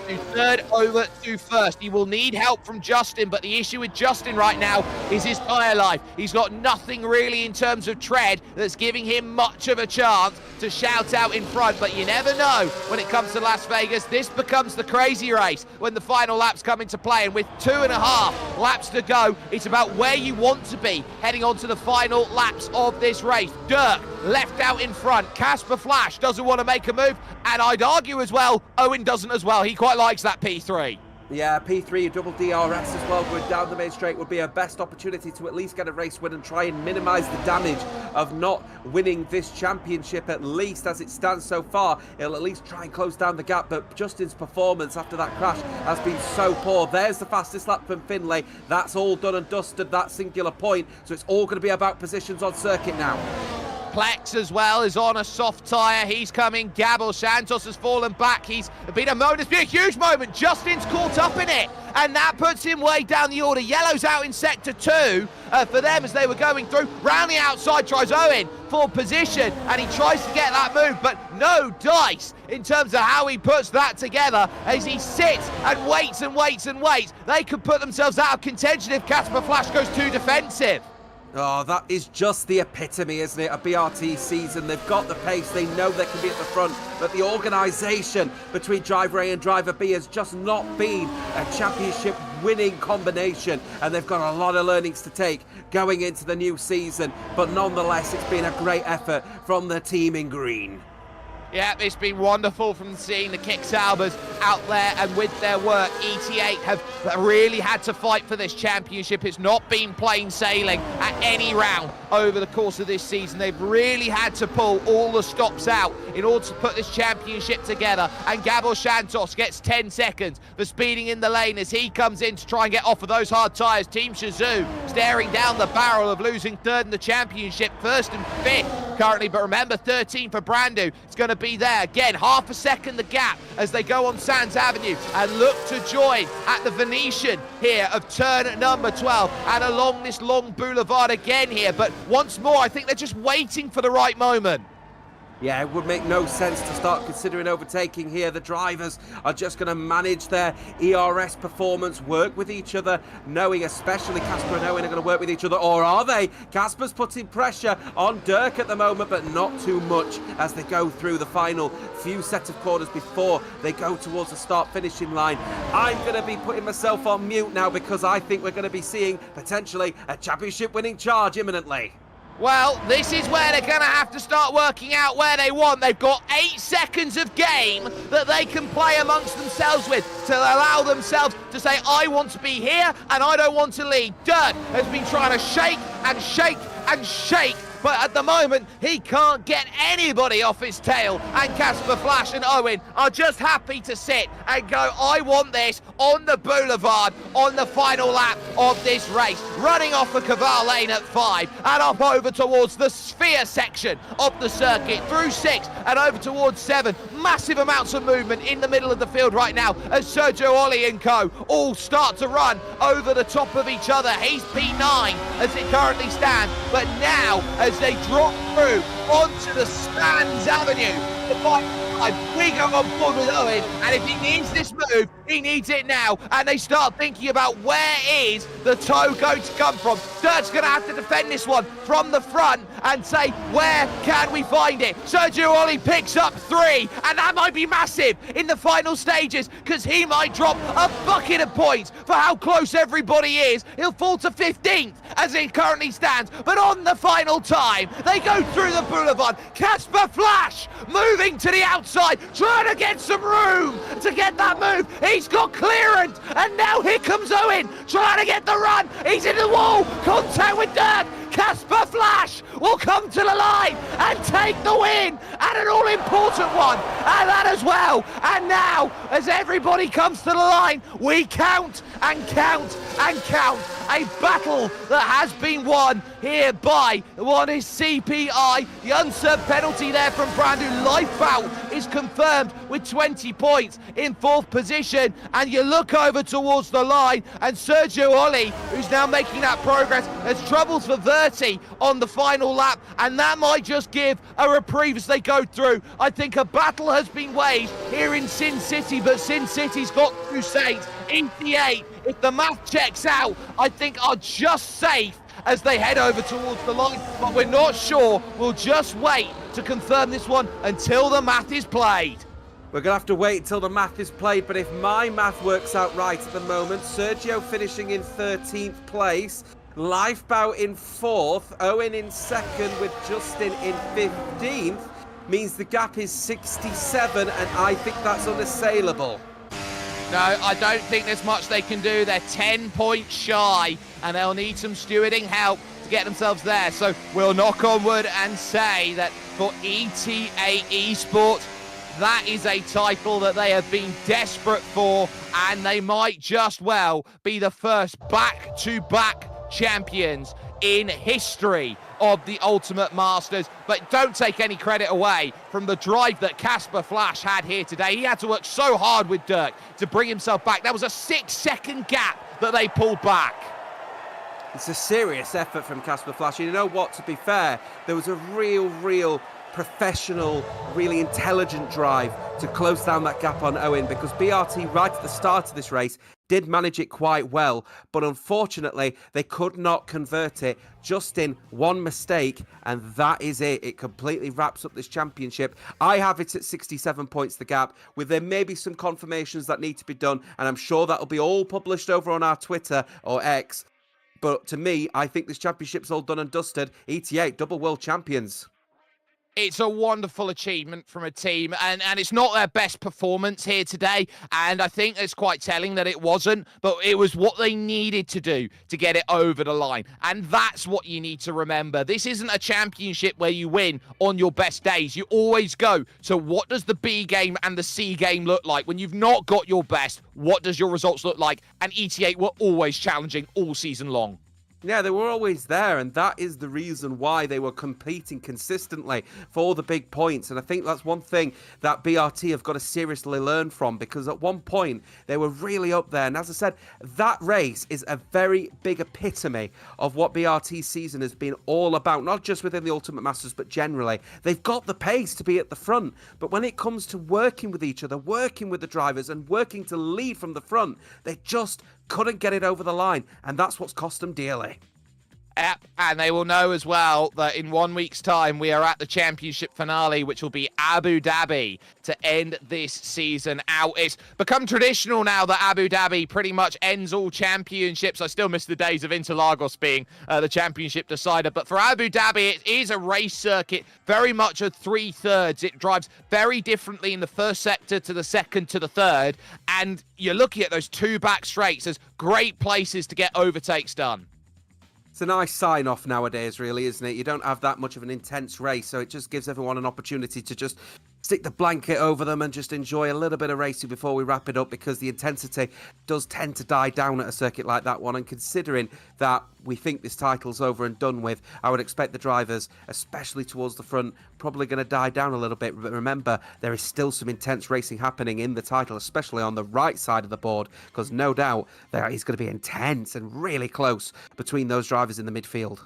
S4: to 3rd over to 1st. He will need help from Justin, but the issue with Justin right now is his tyre life. He's got nothing really in terms of tread that's giving him much of a chance to shout out in front, but you never know when it comes to Las Vegas. This becomes the crazy race when the final laps come into play, and with 2.5 laps to go, it's about where you want to be heading on to the final laps of this race. Dirk left out in front. Casper Flash doesn't want to make a move, and I'd argue as well, Owen doesn't as well. He quite likes that P3.
S5: Yeah, P3, double DRS as well, going down the main straight would be a best opportunity to at least get a race win and try and minimise the damage of not winning this championship, at least as it stands so far. It'll at least try and close down the gap, but Justin's performance after that crash has been so poor. There's the fastest lap from Finlay. That's all done and dusted, that singular point, so it's all going to be about positions on circuit now.
S4: Plex as well is on a soft tyre. He's coming. Gabel Santos has fallen back. He's been a moment. It's been a huge moment. Justin's caught up in it, and that puts him way down the order. Yellow's out in sector 2 for them as they were going through. Round the outside tries Owen for position, and he tries to get that move, but no dice in terms of how he puts that together as he sits and waits and waits and waits. They could put themselves out of contention if Casper Flash goes too defensive.
S5: Oh, that is just the epitome, isn't it? A BRT season. They've got the pace. They know they can be at the front. But the organisation between Driver A and Driver B has just not been a championship winning combination. And they've got a lot of learnings to take going into the new season. But nonetheless, it's been a great effort from the team in green.
S4: Yeah, it's been wonderful from seeing the Kicksaubers out there and with their work. ET8 have really had to fight for this championship. It's not been plain sailing at any round over the course of this season. They've really had to pull all the stops out in order to put this championship together. And Gabor Santos gets 10 seconds for speeding in the lane as he comes in to try and get off of those hard tyres. Team Shazoo staring down the barrel of losing 3rd in the championship, 1st and 5th currently. But remember, 13 for Brandu. It's going to be there again, half a second the gap as they go on Sands Avenue and look to join at the Venetian here of turn number 12 and along this long boulevard again here. But once more, I think they're just waiting for the right moment.
S5: Yeah, it would make no sense to start considering overtaking here. The drivers are just going to manage their ERS performance, work with each other, knowing especially Casper and Owen are going to work with each other. Or are they? Casper's putting pressure on Dirk at the moment, but not too much as they go through the final few sets of corners before they go towards the start-finishing line. I'm going to be putting myself on mute now because I think we're going to be seeing potentially a championship-winning charge imminently.
S4: Well, this is where they're going to have to start working out where they want. They've got 8 seconds of game that they can play amongst themselves with to allow themselves to say, I want to be here and I don't want to lead. Dirk has been trying to shake and shake and shake, but at the moment, he can't get anybody off his tail. And Casper Flash and Owen are just happy to sit and go, I want this on the boulevard on the final lap of this race. Running off of Caval Lane at 5 and up over towards the sphere section of the circuit, through 6 and over towards 7. Massive amounts of movement in the middle of the field right now as Sergio Ollie and co all start to run over the top of each other. He's P9 as it currently stands, but now as they drop through onto the Spans Avenue, the bike side, we go on board with Owen, and if he needs this move, he needs it now, and they start thinking about where is the toe going to come from. Dirk's going to have to defend this one from the front and say, where can we find it? Sergio Ollie picks up 3, and that might be massive in the final stages, because he might drop a bucket of points for how close everybody is. He'll fall to 15th as it currently stands, but on the final time, they go through the boulevard. Casper Flash moving to the outside, trying to get some room to get that move. He's got clearance, and now here comes Owen, trying to get the run. He's in the wall, contact with Dirk. Casper Flash will come to the line and take the win, and an all-important one, and that as well. And now, as everybody comes to the line, we count and count and count. A battle that has been won here by what is CPI. The unserved penalty there from Brandu. Lifebout is confirmed with 20 points in 4th position. And you look over towards the line, and Sergio Ollie, who's now making that progress, has troubles for Verti on the final lap, and that might just give a reprieve as they go through. I think a battle has been waged here in Sin City, but Sin City's got 2 saints. 88, if the math checks out, I think are just safe as they head over towards the line, but we're not sure. We'll just wait to confirm this one until the math is played.
S5: We're going to have to wait until the math is played, but if my math works out right at the moment, Sergio finishing in 13th place, Lifebout in 4th, Owen in 2nd with Justin in 15th, means the gap is 67, and I think that's unassailable.
S4: No, I don't think there's much they can do. They're 10 points shy, and they'll need some stewarding help to get themselves there. So we'll knock on wood and say that for ETA Esports, that is a title that they have been desperate for, and they might just well be the first back-to-back champions in history of the Ultimate Masters. But don't take any credit away from the drive that Casper Flash had here today. He had to work so hard with Dirk to bring himself back. That was a 6-second gap that they pulled back.
S5: It's a serious effort from Casper Flash. You know what, to be fair, there was a real professional, really intelligent drive to close down that gap on Owen, because BRT right at the start of this race did manage it quite well, but unfortunately they could not convert it. Just in one mistake, and that is it. It completely wraps up this championship. I have it at 67 points, the gap, with there may be some confirmations that need to be done, and I'm sure that'll be all published over on our Twitter or X. But to me, I think this championship's all done and dusted. ETA, double world champions.
S4: It's a wonderful achievement from a team, and it's not their best performance here today, and I think it's quite telling that it wasn't, but it was what they needed to do to get it over the line, and that's what you need to remember. This isn't a championship where you win on your best days. You always go to what does the B game and the C game look like? When you've not got your best, what does your results look like? And ETA were always challenging all season long.
S5: Yeah, they were always there, and that is the reason why they were competing consistently for the big points. And I think that's one thing that BRT have got to seriously learn from, because at one point they were really up there. And as I said, that race is a very big epitome of what BRT's season has been all about, not just within the Ultimate Masters, but generally. They've got the pace to be at the front, but when it comes to working with each other, working with the drivers, and working to lead from the front, they just couldn't get it over the line, and that's what's cost them dearly.
S4: Yep, and they will know as well that in 1 week's time we are at the championship finale, which will be Abu Dhabi to end this season out. It's become traditional now that Abu Dhabi pretty much ends all championships. I still miss the days of Interlagos being the championship decider, but for Abu Dhabi it is a race circuit, very much a 3/3. It drives very differently in the first sector to the second to the third, and you're looking at those 2 back straights as great places to get overtakes done.
S5: It's a nice sign-off nowadays, really, isn't it? You don't have that much of an intense race, so it just gives everyone an opportunity to just stick the blanket over them and just enjoy a little bit of racing before we wrap it up, because the intensity does tend to die down at a circuit like that one. And considering that we think this title's over and done with, I would expect the drivers, especially towards the front, probably going to die down a little bit. But remember, there is still some intense racing happening in the title, especially on the right side of the board, because no doubt there is going to be intense and really close between those drivers in the midfield.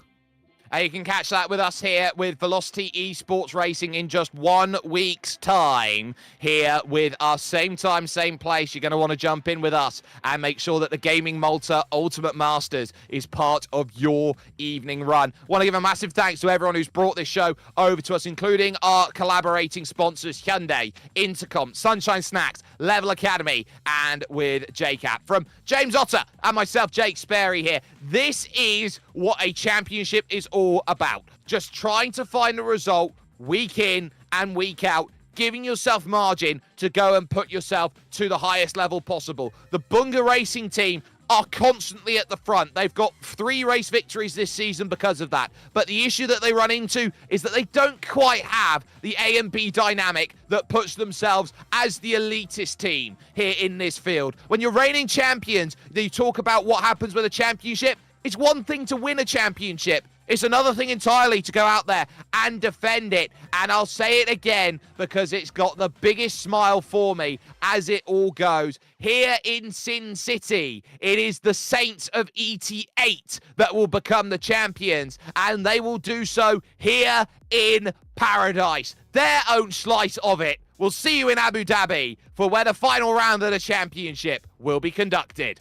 S4: You can catch that with us here with Velocity Esports Racing in just 1 week's time. Here with us, same time, same place. You're going to want to jump in with us and make sure that the Gaming Malta Ultimate Masters is part of your evening run. Want to give a massive thanks to everyone who's brought this show over to us, including our collaborating sponsors, Hyundai, Intercom, Sunshine Snacks, Level Academy, and with JCap. From James Otter and myself, Jake Sperry here, this is what a championship is all about. Just trying to find a result week in and week out, giving yourself margin to go and put yourself to the highest level possible. The Bunga Racing team are constantly at the front. They've got 3 race victories this season because of that. But the issue that they run into is that they don't quite have the A and B dynamic that puts themselves as the elitist team here in this field. When you're reigning champions, you talk about what happens with a championship. It's one thing to win a championship. It's another thing entirely to go out there and defend it. And I'll say it again because it's got the biggest smile for me as it all goes. Here in Sin City, it is the Saints of ET8 that will become the champions. And they will do so here in Paradise. Their own slice of it. We'll see you in Abu Dhabi for where the final round of the championship will be conducted.